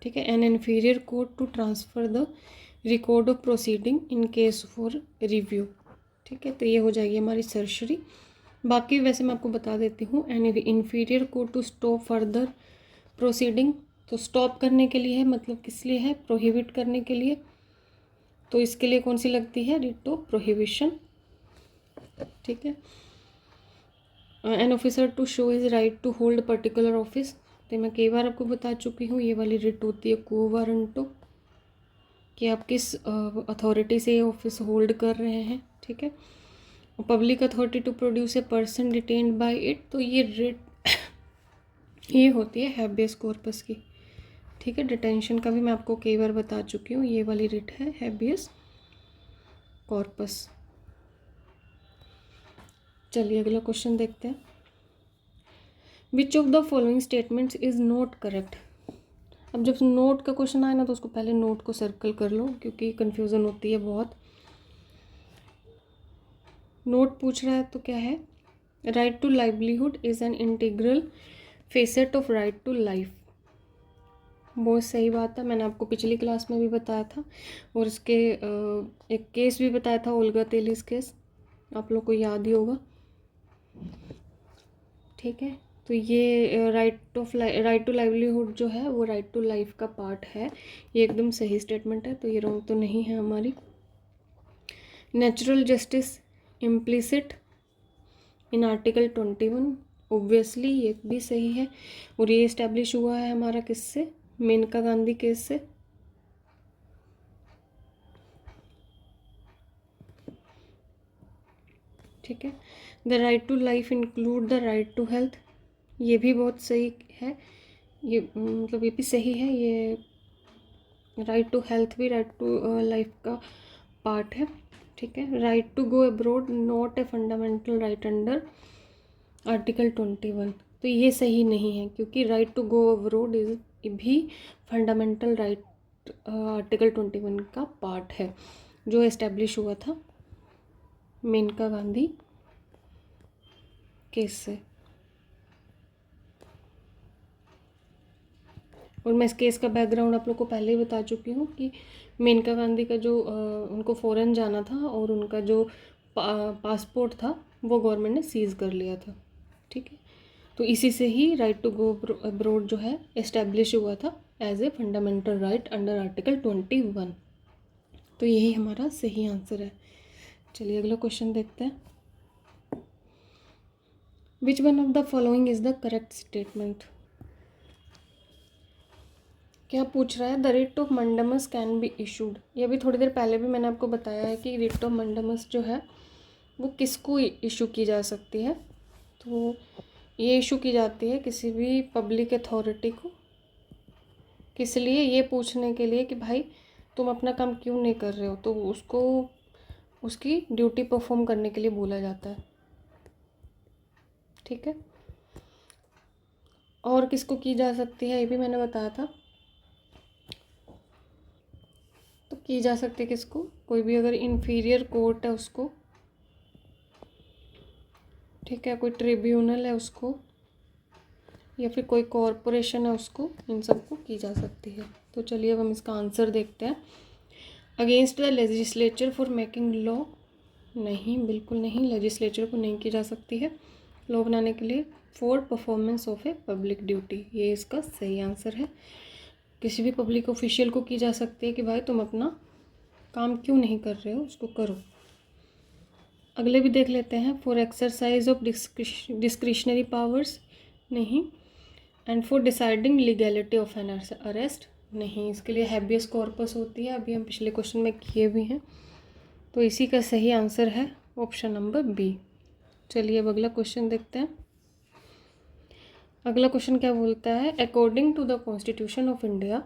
ठीक है। An inferior court to transfer the record of proceeding in case for review, ठीक है। तो ये हो जाएगी हमारी सर्जरी। बाकी वैसे मैं आपको बता देती हूँ, an inferior court to stop further proceeding, तो स्टॉप करने के लिए है, मतलब किस लिए है, प्रोहिबिट करने के लिए। तो इसके लिए कौन सी लगती है, रिट ऑफ प्रोहिबिशन, ठीक है। An officer to show his right to hold particular office, तो मैं कई बार आपको बता चुकी हूँ, ये वाली रिट होती है क्वो वारंटो, कि आप किस अथॉरिटी से ऑफिस होल्ड कर रहे हैं, ठीक है। Public authority to produce a person detained by it, तो ये रिट ये होती है हैबियस कॉर्पस की, ठीक है। डिटेंशन का भी मैं आपको कई बार बता चुकी हूँ, ये वाली रिट है हैबियस कॉर्पस। चलिए अगला क्वेश्चन देखते हैं। Which of the following statements is not correct. अब जब नोट का क्वेश्चन आए ना तो उसको पहले नोट को सर्कल कर लो, क्योंकि कन्फ्यूज़न होती है बहुत। नोट पूछ रहा है तो क्या है, right to livelihood is an integral facet of right to life. बहुत सही बात है, मैंने आपको पिछली क्लास में भी बताया था, और इसके एक केस भी बताया था, ओल्गा तेलिस केस, आप लोग को याद ही होगा, ठीक है। तो ये राइट टू लाइवलीहुड जो है वो राइट टू लाइफ का पार्ट है, ये एकदम सही स्टेटमेंट है, तो ये रॉन्ग तो नहीं है हमारी। Natural justice implicit in article 21, obviously ये भी सही है, और ये इस्टेब्लिश हुआ है हमारा किससे, मेनका गांधी केस से, ठीक है। The right to life include the right to health, ये भी बहुत सही है, ये मतलब ये भी सही है, ये राइट टू हेल्थ भी राइट टू लाइफ का पार्ट है, ठीक है। Right to go abroad not a fundamental right under article 21, तो ये सही नहीं है, क्योंकि right to go abroad is भी फंडामेंटल राइट आर्टिकल 21 का पार्ट है, जो एस्टेब्लिश हुआ था मेनका गांधी केस से। और मैं इस केस का बैकग्राउंड आप लोग को पहले ही बता चुकी हूँ कि मेनका गांधी का जो उनको फ़ॉरेन जाना था और उनका जो पासपोर्ट था वो गवर्नमेंट ने सीज़ कर लिया था, ठीक है। तो इसी से ही राइट टू गो अब्रोड जो है एस्टेब्लिश हुआ था as a fundamental right under article 21, तो यही हमारा सही आंसर है। चलिए अगला क्वेश्चन देखते हैं। Which one of the following is the correct statement. क्या पूछ रहा है, the writ of mandamus can be issued. ये भी थोड़ी देर पहले भी मैंने आपको बताया है कि रिट ऑफ मंडमस जो है वो किसको इशू की जा सकती है, तो ये इशू की जाती है किसी भी पब्लिक अथॉरिटी को, किस लिए, ये पूछने के लिए कि भाई तुम अपना काम क्यों नहीं कर रहे हो, तो उसको उसकी ड्यूटी परफॉर्म करने के लिए बोला जाता है, ठीक है। और किसको की जा सकती है ये भी मैंने बताया था, तो की जा सकती है किसको, कोई भी अगर इन्फीरियर कोर्ट है उसको, ठीक है, कोई ट्रिब्यूनल है उसको, या फिर कोई कॉरपोरेशन है उसको, इन सबको की जा सकती है। तो चलिए अब हम इसका आंसर देखते हैं। Against the legislature for making law, नहीं, बिल्कुल नहीं, लेजिस्लेचर को नहीं की जा सकती है लॉ बनाने के लिए। For performance of a public duty, ये इसका सही आंसर है। किसी भी पब्लिक ऑफिशियल को की जा सकती है कि भाई तुम अपना काम क्यों नहीं कर रहे हो, उसको करो। अगले भी देख लेते हैं। For exercise of discretionary powers, नहीं। And for deciding legality of an arrest, नहीं, इसके लिए हैबियस कॉर्पस होती है, अभी हम पिछले क्वेश्चन में किए भी हैं। तो इसी का सही आंसर है ऑप्शन नंबर बी। चलिए अब अगला क्वेश्चन देखते हैं। अगला क्वेश्चन क्या बोलता है, according to the constitution of India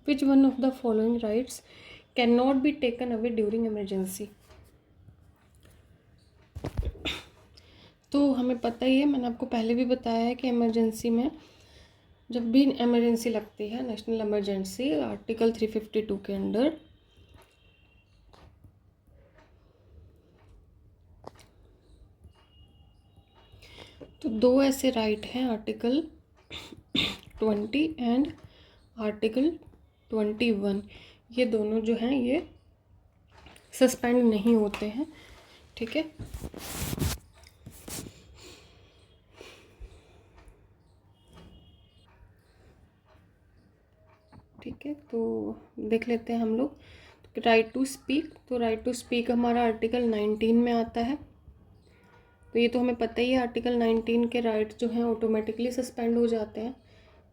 which one of the following rights can not be taken away during emergency. तो हमें पता ही है, मैंने आपको पहले भी बताया है कि इमरजेंसी में जब भी इमरजेंसी लगती है, नेशनल इमरजेंसी, आर्टिकल 352 के अंडर तो दो ऐसे राइट हैं, आर्टिकल 20 एंड आर्टिकल 21, ये दोनों जो हैं ये सस्पेंड नहीं होते हैं। ठीक है, ठीक है, तो देख लेते हैं हम लोग। राइट टू स्पीक, तो राइट टू स्पीक हमारा आर्टिकल 19 में आता है। तो ये तो हमें पता ही है, आर्टिकल 19 के राइट्स जो हैं ऑटोमेटिकली सस्पेंड हो जाते हैं।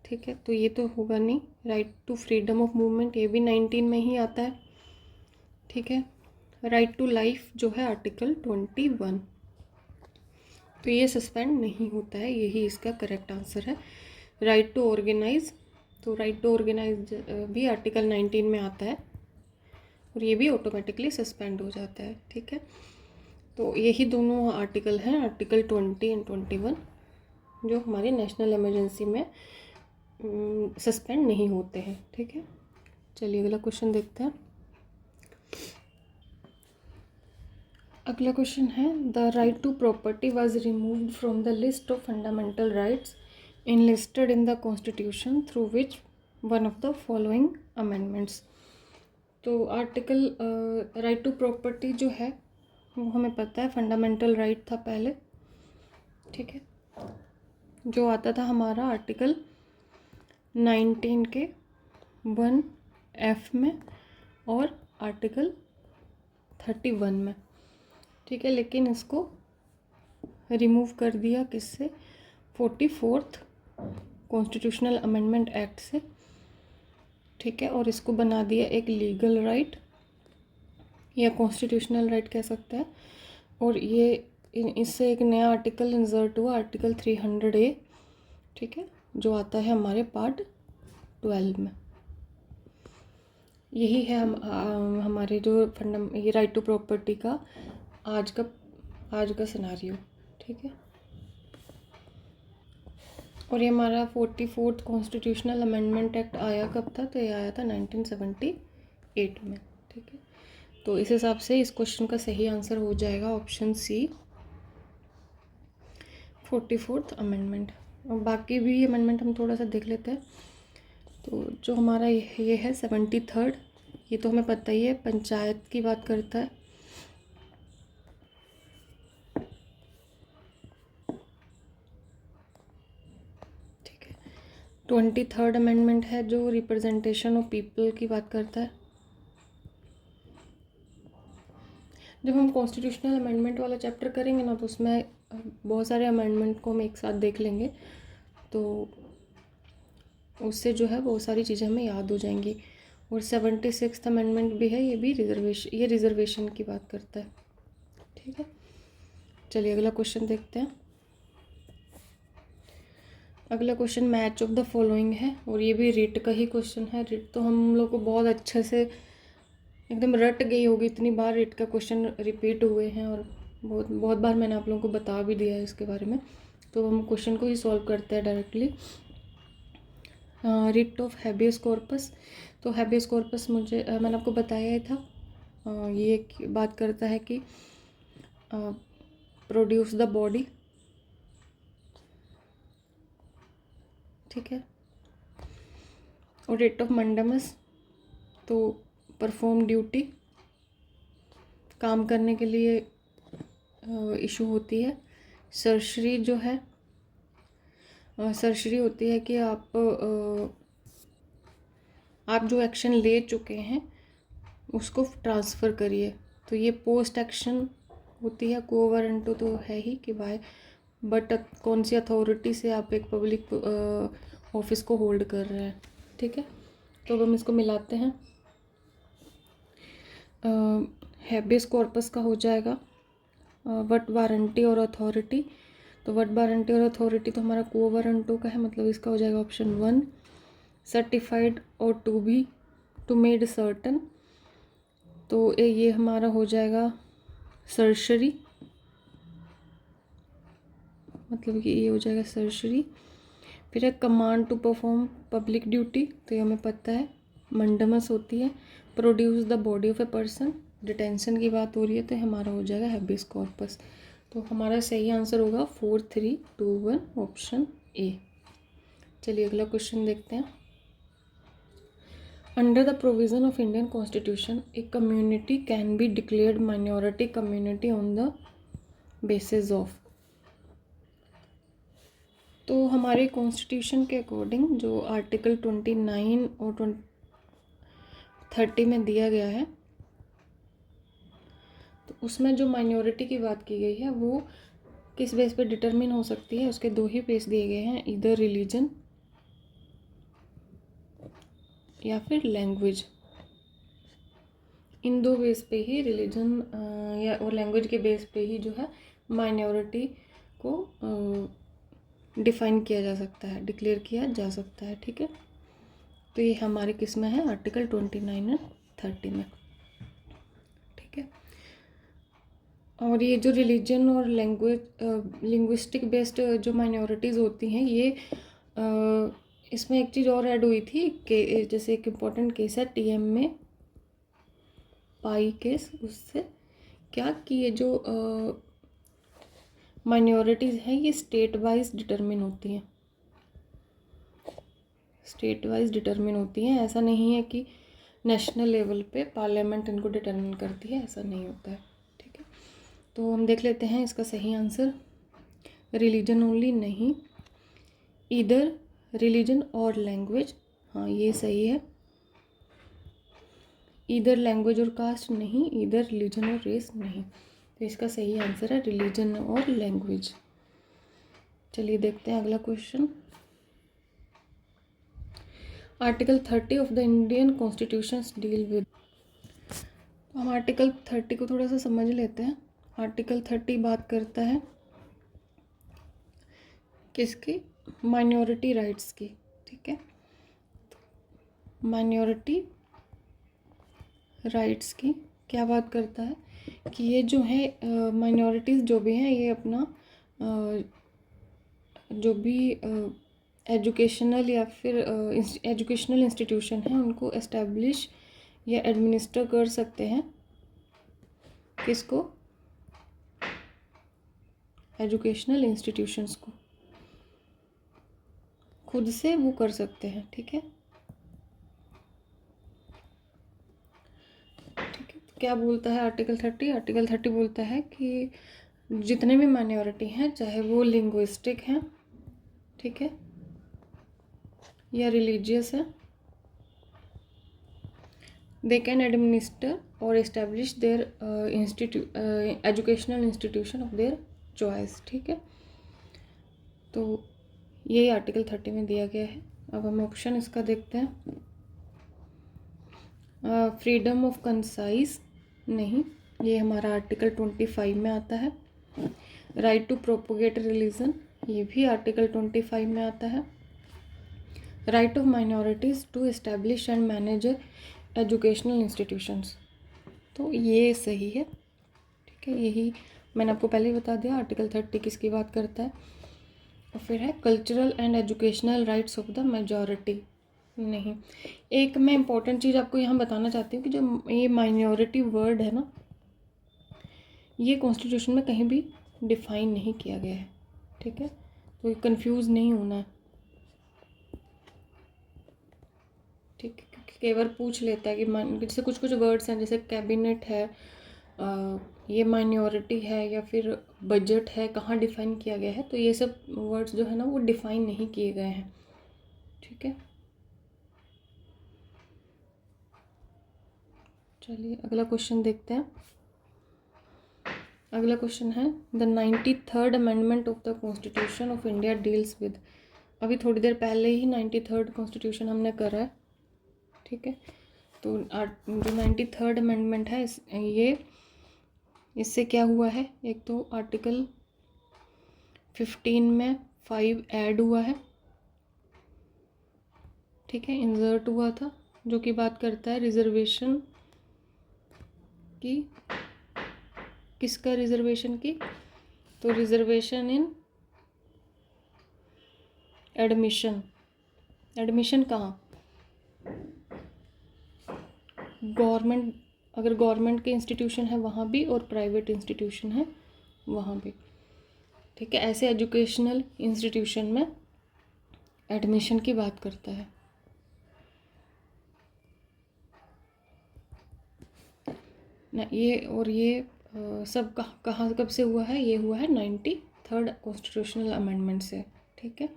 ठीक है, तो ये तो होगा नहीं। Right to freedom of movement, ये भी 19 में ही आता है। ठीक है, राइट टू लाइफ जो है आर्टिकल 21, तो ये सस्पेंड नहीं होता है, यही इसका करेक्ट आंसर है। राइट टू ऑर्गेनाइज, तो राइट टू ऑर्गेनाइज भी आर्टिकल 19 में आता है और ये भी ऑटोमेटिकली सस्पेंड हो जाता है। ठीक है, तो यही दोनों आर्टिकल हैं, आर्टिकल 20 एंड 21, जो हमारी नेशनल इमरजेंसी में सस्पेंड नहीं होते हैं। ठीक है, चलिए अगला क्वेश्चन देखते हैं। अगला क्वेश्चन है, the right to property was removed from the list of fundamental rights enlisted in the constitution through which one of the following amendments। तो आर्टिकल राइट टू प्रॉपर्टी जो है वो हमें पता है फंडामेंटल राइट था पहले। ठीक है, जो आता था हमारा आर्टिकल 19 के 1F में और आर्टिकल 31 में। ठीक है, लेकिन इसको रिमूव कर दिया किससे, 44th कॉन्स्टिट्यूशनल अमेंडमेंट एक्ट से। ठीक है, और इसको बना दिया एक लीगल राइट या कॉन्स्टिट्यूशनल राइट कह सकते हैं। और ये इससे एक नया आर्टिकल इंसर्ट हुआ, आर्टिकल 300A। ठीक है, जो आता है हमारे पार्ट 12 में। यही है हमारे जो ये राइट टू प्रॉपर्टी का आज का सिनारियो। ठीक है, और ये हमारा 44th कॉन्स्टिट्यूशनल अमेंडमेंट एक्ट आया कब था, तो ये आया था 1978 में। ठीक है, तो इस हिसाब से इस क्वेश्चन का सही आंसर हो जाएगा ऑप्शन सी, 44th अमेंडमेंट। और बाकी भी अमेंडमेंट हम थोड़ा सा देख लेते हैं। तो जो हमारा ये है 73rd, ये तो हमें पता ही है, पंचायत की बात करता है। ठीक है, 23rd अमेंडमेंट है जो रिप्रेजेंटेशन ऑफ पीपल की बात करता है। जब हम कॉन्स्टिट्यूशनल अमेंडमेंट वाला चैप्टर करेंगे ना, तो उसमें बहुत सारे अमेंडमेंट को हम एक साथ देख लेंगे, तो उससे जो है बहुत सारी चीज़ें हमें याद हो जाएंगी। और 76th अमेंडमेंट भी है, ये भी रिजर्वेशन की बात करता है। ठीक है, चलिए अगला क्वेश्चन देखते हैं। अगला question match of the following है, और ये भी रिट का ही क्वेश्चन है। रिट तो हम लोग को बहुत अच्छे से एकदम रट गई होगी, इतनी बार रिट का क्वेश्चन रिपीट हुए हैं और बहुत बार मैंने आप लोगों को बता भी दिया है इसके बारे में। तो हम क्वेश्चन को ही सॉल्व करते हैं directly. Writ of habeas corpus, तो हैबियस कॉर्पस मैंने आपको बताया ही था, ये बात करता है कि प्रोड्यूस द बॉडी। ठीक है, और रिट ऑफ मंडमस, तो परफॉर्म ड्यूटी, काम करने के लिए इशू होती है। सर्शरी जो है, सर्शरी होती है कि आप जो एक्शन ले चुके हैं उसको ट्रांसफ़र करिए। तो ये पोस्ट एक्शन होती है, को वारंटो तो है ही कि बट कौन सी अथॉरिटी से आप एक पब्लिक ऑफिस को होल्ड कर रहे हैं, ठीक है। तो अब हम इसको मिलाते हैं। हैबियस कॉर्पस का हो जाएगा वट वारंटी और अथॉरिटी। तो वट वारंटी और अथॉरिटी तो हमारा को वारंटो का है, मतलब इसका हो जाएगा ऑप्शन 1, सर्टिफाइड और टू मेड सर्टन। तो ये हमारा हो जाएगा सर्शरी, मतलब कि ये हो जाएगा सर्शरी। फिर है command to perform public duty, तो ये हमें पता है मंडमस होती है। Produce the body of a person, detention की बात हो रही है, तो हमारा हो जाएगा हैबियस कॉर्पस। तो हमारा सही आंसर होगा 4, 3, 2, 1 ऑप्शन ए। चलिए अगला क्वेश्चन देखते हैं। Under the provision of Indian constitution a community can be declared minority community on the basis of. तो हमारे कॉन्स्टिट्यूशन के अकॉर्डिंग जो आर्टिकल 29 और 30 में दिया गया है, तो उसमें जो माइनॉरिटी की बात की गई है वो किस बेस पे डिटरमिन हो सकती है, उसके 2 ही बेस दिए गए हैं, इधर रिलीजन या फिर लैंग्वेज। इन 2 बेस पे ही रिलीजन या और लैंग्वेज के बेस पे ही जो है माइनॉरिटी को डिफाइन किया जा सकता है, डिक्लेयर किया जा सकता है, ठीक है। तो ये हमारे किस में है, आर्टिकल 29 और 30 में, ठीक है। और ये जो रिलीजन और लैंग्वेज लिंग्विस्टिक बेस्ड जो माइनॉरिटीज़ होती हैं, ये इसमें एक चीज़ और ऐड हुई थी कि जैसे एक इम्पॉर्टेंट केस है टीएम में पाई केस, उससे क्या कि ये जो माइनॉरिटीज़ हैं ये स्टेट वाइज डिटरमिन होती हैं, स्टेट वाइज डिटरमिन होती हैं। ऐसा नहीं है कि नेशनल लेवल पे पार्लियामेंट इनको डिटरमिन करती है, ऐसा नहीं होता है, ठीक है। तो हम देख लेते हैं इसका सही आंसर। रिलीजन ओनली नहीं, इधर रिलीजन और लैंग्वेज, हाँ ये सही है। इधर लैंग्वेज और कास्ट नहीं, इधर रिलीजन और रेस नहीं, तो इसका सही आंसर है रिलीजन और लैंग्वेज। चलिए देखते हैं अगला question. Article 30 of the Indian constitution deal with. हम आर्टिकल 30 को थोड़ा सा समझ लेते हैं। आर्टिकल 30 बात करता है किसकी, माइनॉरिटी राइट्स की, ठीक है। माइनॉरिटी राइट्स की क्या बात करता है कि ये जो है माइनॉरिटीज़ जो भी हैं ये अपना जो भी एजुकेशनल या फिर एजुकेशनल इंस्टीट्यूशन है उनको एस्टेब्लिश या एडमिनिस्टर कर सकते हैं, किसको, एजुकेशनल इंस्टीट्यूशंस को खुद से वो कर सकते हैं, ठीक है। ठीक है, क्या बोलता है आर्टिकल 30? आर्टिकल 30 बोलता है कि जितने भी माइनॉरिटी हैं, चाहे वो लिंग्विस्टिक हैं, ठीक है, या रिलीजियस है, दे कैन एडमिनिस्टर और establish there educational institution of their choice, ठीक है। तो यही आर्टिकल 30 में दिया गया है। अब हम ऑप्शन इसका देखते हैं। फ्रीडम ऑफ कंसाइज नहीं, ये हमारा आर्टिकल 25 में आता है। राइट टू प्रोपोगेट रिलीजन, ये भी आर्टिकल 25 में आता है। Right of minorities to establish and manage educational institutions, तो ये सही है, ठीक है। यही मैंने आपको पहले ही बता दिया आर्टिकल 30 किसकी बात करता है। और फिर है cultural and educational rights of the majority नहीं। एक मैं इम्पॉर्टेंट चीज़ आपको यहाँ बताना चाहती हूँ कि जो ये माइनॉरिटी वर्ड है ना, ये कॉन्स्टिट्यूशन में कहीं भी डिफाइन नहीं किया गया है, ठीक है। तो कंफ्यूज नहीं होना है, ठीक है। क्योंकि कई बार पूछ लेता है कि जैसे कुछ कुछ वर्ड्स हैं, जैसे कैबिनेट है, ये माइनॉरिटी है या फिर बजट है, कहाँ डिफाइन किया गया है, तो ये सब वर्ड्स जो है ना वो डिफाइन नहीं किए गए हैं, ठीक है। चलिए अगला क्वेश्चन देखते हैं। अगला क्वेश्चन है the 93rd amendment of the constitution of India deals with. अभी थोड़ी देर पहले ही 93rd कॉन्स्टिट्यूशन हमने करा है, ठीक है। तो जो 93rd अमेंडमेंट है ये इससे क्या हुआ है, एक तो आर्टिकल 15 में 5 ऐड हुआ है, ठीक है, इंसर्ट हुआ था, जो कि बात करता है रिजर्वेशन की। किसका रिजर्वेशन की? तो रिजर्वेशन इन एडमिशन। एडमिशन कहाँ? गवर्नमेंट, अगर गवर्नमेंट के इंस्टीट्यूशन है वहाँ भी और प्राइवेट इंस्टीट्यूशन है वहाँ भी, ठीक है। ऐसे एजुकेशनल इंस्टीट्यूशन में एडमिशन की बात करता है। ना ये सब कहाँ कब से हुआ है? ये हुआ है 93rd कॉन्स्टिट्यूशनल अमेंडमेंट से, ठीक है।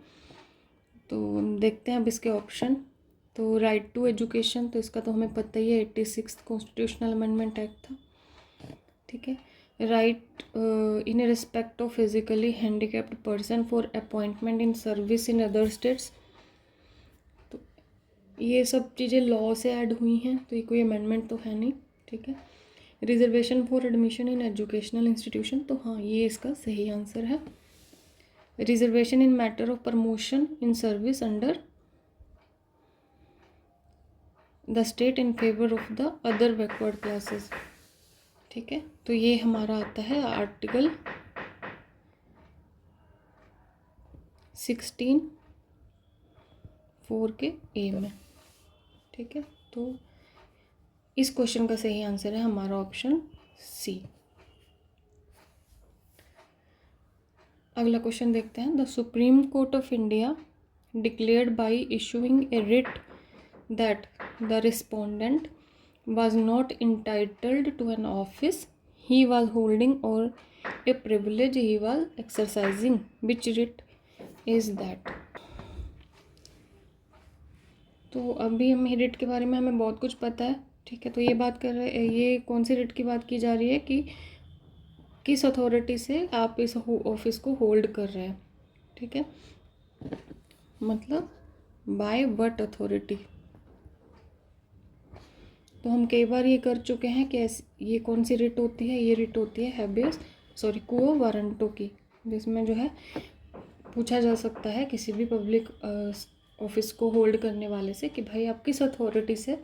तो देखते हैं अब इसके ऑप्शन। तो राइट टू एजुकेशन, तो इसका तो हमें पता ही है, 86th कॉन्स्टिट्यूशनल अमेंडमेंट एक्ट था, ठीक है। Right in respect of physically handicapped person for appointment in service in other states, तो ये सब चीज़ें लॉ से ऐड हुई हैं, तो ये कोई अमेंडमेंट तो है नहीं, ठीक है। Reservation for admission in educational institution, तो हाँ ये इसका सही आंसर है। Reservation in matter of promotion in service under the state in favour of the other backward classes, ठीक है। तो ये हमारा आता है आर्टिकल 16(4) के ए में, ठीक है। तो इस क्वेश्चन का सही आंसर है हमारा ऑप्शन सी। अगला क्वेश्चन देखते हैं। The supreme court of India declared by issuing A writ that the respondent was not entitled to an office he was holding or a privilege he was exercising. Which writ is that? तो अभी हमें रिट के बारे में हमें बहुत कुछ पता है, ठीक है। तो ये बात कर रहे, ये कौन सी रिट की बात की जा रही है कि किस अथॉरिटी से आप इस ऑफिस को होल्ड कर रहे हैं, ठीक है। मतलब बाय व्हाट अथॉरिटी। तो हम कई बार ये कर चुके हैं कि ये कौन सी रिट होती है? ये रिट होती है हैबियस क्वो वारंटो की, जिसमें जो है पूछा जा सकता है किसी भी पब्लिक ऑफिस को होल्ड करने वाले से कि भाई आप किस अथॉरिटी से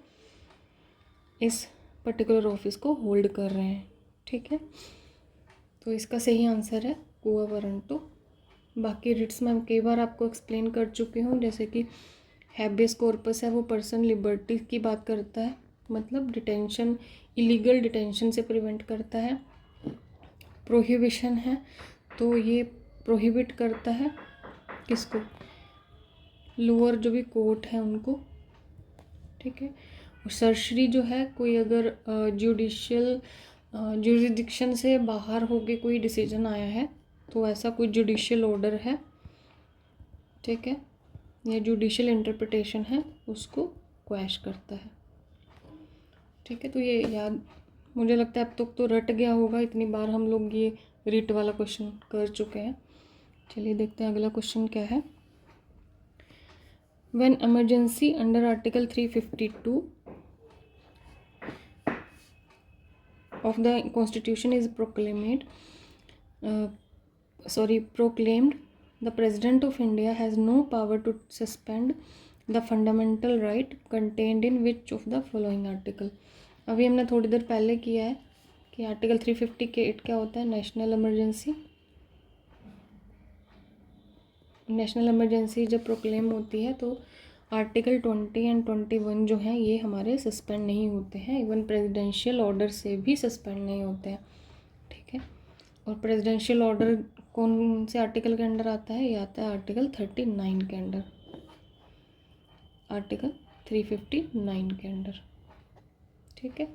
इस पर्टिकुलर ऑफिस को होल्ड कर रहे हैं, ठीक है। तो इसका सही आंसर है क्वो वारंटो। बाकी रिट्स में कई बार आपको एक्सप्लेन कर चुकी हूँ, जैसे कि हैबियस कॉर्पस है वो पर्सन लिबर्टी की बात करता है, मतलब डिटेंशन, इलीगल डिटेंशन से प्रिवेंट करता है। प्रोहिबिशन है तो ये प्रोहिबिट करता है किसको? लोअर जो भी कोर्ट है उनको, ठीक है। और सर्शरी जो है, कोई अगर जुडिशियल जुरिडिक्शन से बाहर होके कोई डिसीजन आया है तो ऐसा कोई जुडिशियल ऑर्डर है, ठीक है, या जुडिशियल इंटरप्रिटेशन है, उसको क्वैश करता है, ठीक है। तो ये याद, मुझे लगता है अब तक तो रट गया होगा, इतनी बार हम लोग ये रिट वाला क्वेश्चन कर चुके हैं। चलिए देखते हैं अगला क्वेश्चन क्या है। When emergency under article 352 of the constitution is proclaimed, the president of India has no power to suspend the fundamental right contained in which of the following article। अभी हमने थोड़ी देर पहले किया है कि आर्टिकल 358 क्या होता है? National emergency. नेशनल इमरजेंसी जब प्रोक्लेम होती है तो आर्टिकल 20 एंड 21 जो हैं ये हमारे सस्पेंड नहीं होते हैं, इवन प्रेसिडेंशियल ऑर्डर से भी सस्पेंड नहीं होते हैं, ठीक है। और प्रेसिडेंशियल ऑर्डर कौन से आर्टिकल के अंडर आता है? ये आता है आर्टिकल 39 के अंडर, आर्टिकल 359 के अंडर, ठीक है।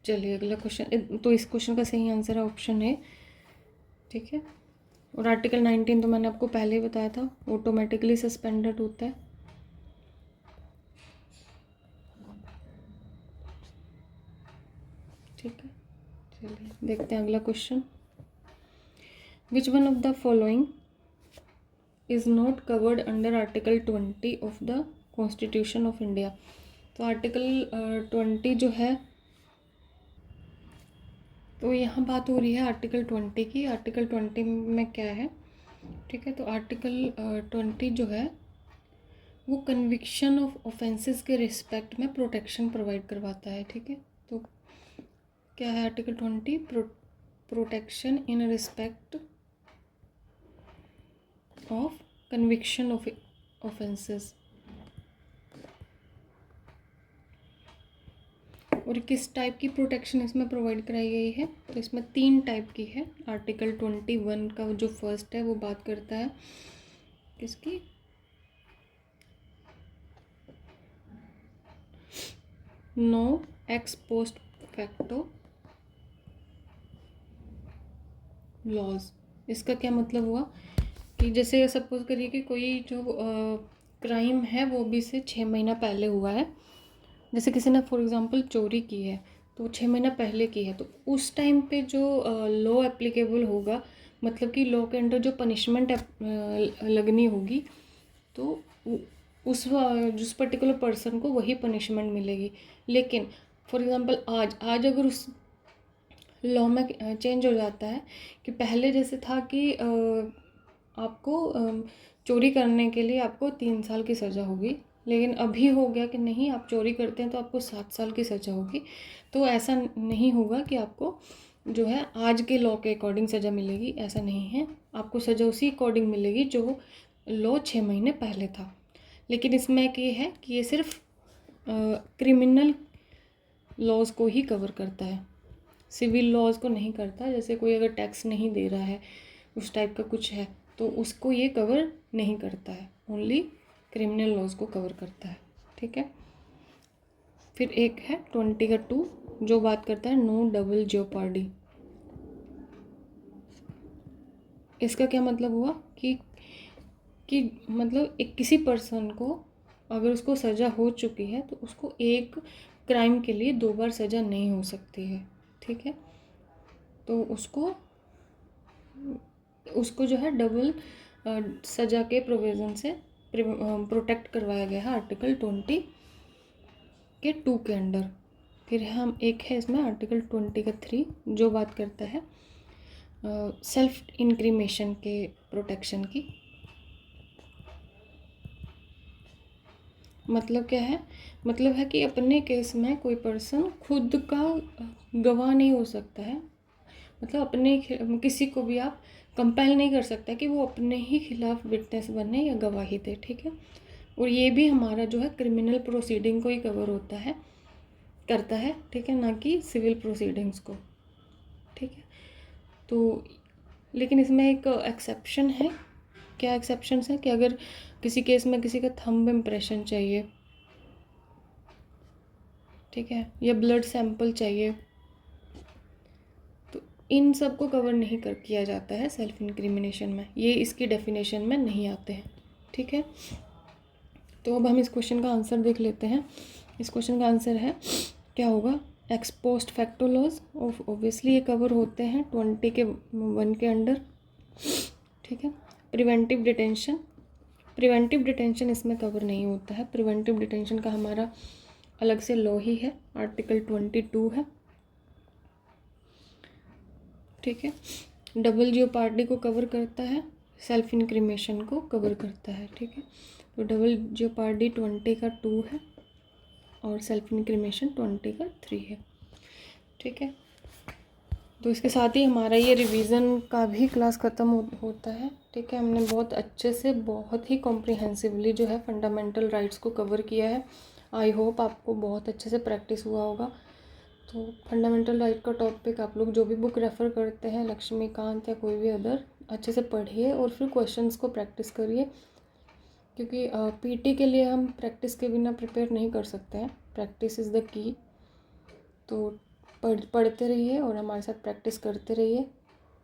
चलिए अगला क्वेश्चन, तो इस क्वेश्चन का सही आंसर है ऑप्शन ए, ठीक है। और आर्टिकल 19 तो मैंने आपको पहले ही बताया था, ऑटोमेटिकली सस्पेंडेड होता है, ठीक है। चलिए देखते हैं अगला question. Which one of the following is not covered under article 20 of the constitution of India. तो आर्टिकल 20 जो है, तो यहाँ बात हो रही है आर्टिकल 20 की। आर्टिकल 20 में क्या है, ठीक है। तो आर्टिकल 20 जो है वो कन्विक्शन ऑफ ऑफेंसेस के रिस्पेक्ट में प्रोटेक्शन प्रोवाइड करवाता है, ठीक है। तो क्या है article 20? Protection in respect of conviction of offences. और किस टाइप की प्रोटेक्शन इसमें प्रोवाइड कराई गई है? तो इसमें 3 टाइप की है। आर्टिकल 21 का जो फर्स्ट है वो बात करता है किसकी? No ex post facto laws. इसका क्या मतलब हुआ कि जैसे सपोज करिए कि कोई जो क्राइम है वो अभी से 6 महीना पहले हुआ है। जैसे किसी ने फॉर एग्जांपल चोरी की है, तो 6 महीना पहले की है, तो उस टाइम पे जो लॉ एप्लीकेबल होगा, मतलब कि लॉ के अंडर जो पनिशमेंट लगनी होगी, तो उस पर्टिकुलर पर्सन को वही पनिशमेंट मिलेगी। लेकिन फॉर एग्जांपल आज अगर उस लॉ में चेंज हो जाता है कि पहले जैसे था कि आपको चोरी करने के लिए आपको 3 साल की सज़ा होगी, लेकिन अभी हो गया कि नहीं, आप चोरी करते हैं तो आपको 7 साल की सज़ा होगी। तो ऐसा नहीं होगा कि आपको जो है आज के लॉ के अकॉर्डिंग सज़ा मिलेगी, ऐसा नहीं है। आपको सज़ा उसी अकॉर्डिंग मिलेगी जो लॉ 6 महीने पहले था। लेकिन इसमें एक ये है कि ये सिर्फ क्रिमिनल लॉज को ही कवर करता है, सिविल लॉज को नहीं करता। जैसे कोई अगर टैक्स नहीं दे रहा है, उस टाइप का कुछ है, तो उसको ये कवर नहीं करता है, ओनली क्रिमिनल लॉज को कवर करता है, ठीक है। फिर एक है 20 का 2 जो बात करता है नो डबल जेओपार्डी। इसका क्या मतलब हुआ कि मतलब एक किसी पर्सन को अगर उसको सज़ा हो चुकी है तो उसको एक क्राइम के लिए 2 बार सज़ा नहीं हो सकती है, ठीक है। तो उसको जो है डबल सज़ा के प्रोविज़न से प्रोटेक्ट करवाया गया है आर्टिकल 20 के 2 के अंडर। फिर हम एक है इसमें आर्टिकल 20 का 3 जो बात करता है सेल्फ इंक्रीमेशन के प्रोटेक्शन की। मतलब क्या है? मतलब है कि अपने केस में कोई पर्सन खुद का गवाह नहीं हो सकता है। मतलब अपने किसी को भी आप कंपेल नहीं कर सकता कि वो अपने ही खिलाफ विटनेस बने या गवाही दे, ठीक है। और ये भी हमारा जो है क्रिमिनल प्रोसीडिंग को ही कवर होता है, करता है, ठीक है, ना कि सिविल प्रोसीडिंग्स को, ठीक है। तो लेकिन इसमें एक एक्सेप्शन है। क्या एक्सेप्शंस है कि अगर किसी केस में किसी का थंब इम्प्रेशन चाहिए, ठीक है, या ब्लड सैंपल चाहिए, तो इन सब को कवर नहीं किया जाता है सेल्फ इंक्रिमिनेशन में। ये इसकी डेफिनेशन में नहीं आते हैं, ठीक है। तो अब हम इस क्वेश्चन का आंसर देख लेते हैं। इस क्वेश्चन का आंसर है क्या होगा? Ex post facto laws obviously ये कवर होते हैं 20 के 1 के अंडर, ठीक है। प्रिवेंटिव डिटेंशन इसमें कवर नहीं होता है। प्रिवेंटिव डिटेंशन का हमारा अलग से लॉ ही है, आर्टिकल 22 है, ठीक है। डबल जेओपार्डी को कवर करता है, सेल्फ इंक्रिमेशन को कवर करता है, ठीक है। तो डबल जेओपार्डी 20 का 2 है और सेल्फ इंक्रिमेशन 20 का 3 है, ठीक है। तो इसके साथ ही हमारा ये रिवीजन का भी क्लास ख़त्म होता है, ठीक है। हमने बहुत अच्छे से, बहुत ही कॉम्प्रिहेंसिवली जो है फंडामेंटल राइट्स को कवर किया है। आई होप आपको बहुत अच्छे से प्रैक्टिस हुआ होगा। तो फंडामेंटल राइट का टॉपिक आप लोग जो भी बुक रेफ़र करते हैं, लक्ष्मीकांत या कोई भी अदर, अच्छे से पढ़िए और फिर क्वेश्चंस को प्रैक्टिस करिए, क्योंकि पीटी के लिए हम प्रैक्टिस के बिना प्रिपेयर नहीं कर सकते हैं। Practice is the key. तो पढ़ते रहिए और हमारे साथ प्रैक्टिस करते रहिए।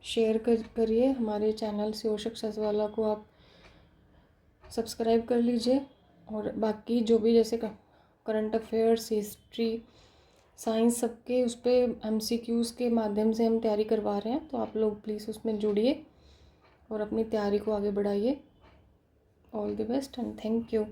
शेयर करिए हमारे चैनल से, और सक्सेस वाला को आप सब्सक्राइब कर लीजिए। और बाकी जो भी जैसे करंट अफेयर्स, हिस्ट्री, साइंस सबके उस पर MCQs के माध्यम से हम तैयारी करवा रहे हैं, तो आप लोग प्लीज़ उसमें जुड़िए और अपनी तैयारी को आगे बढ़ाइए। All the best and thank you.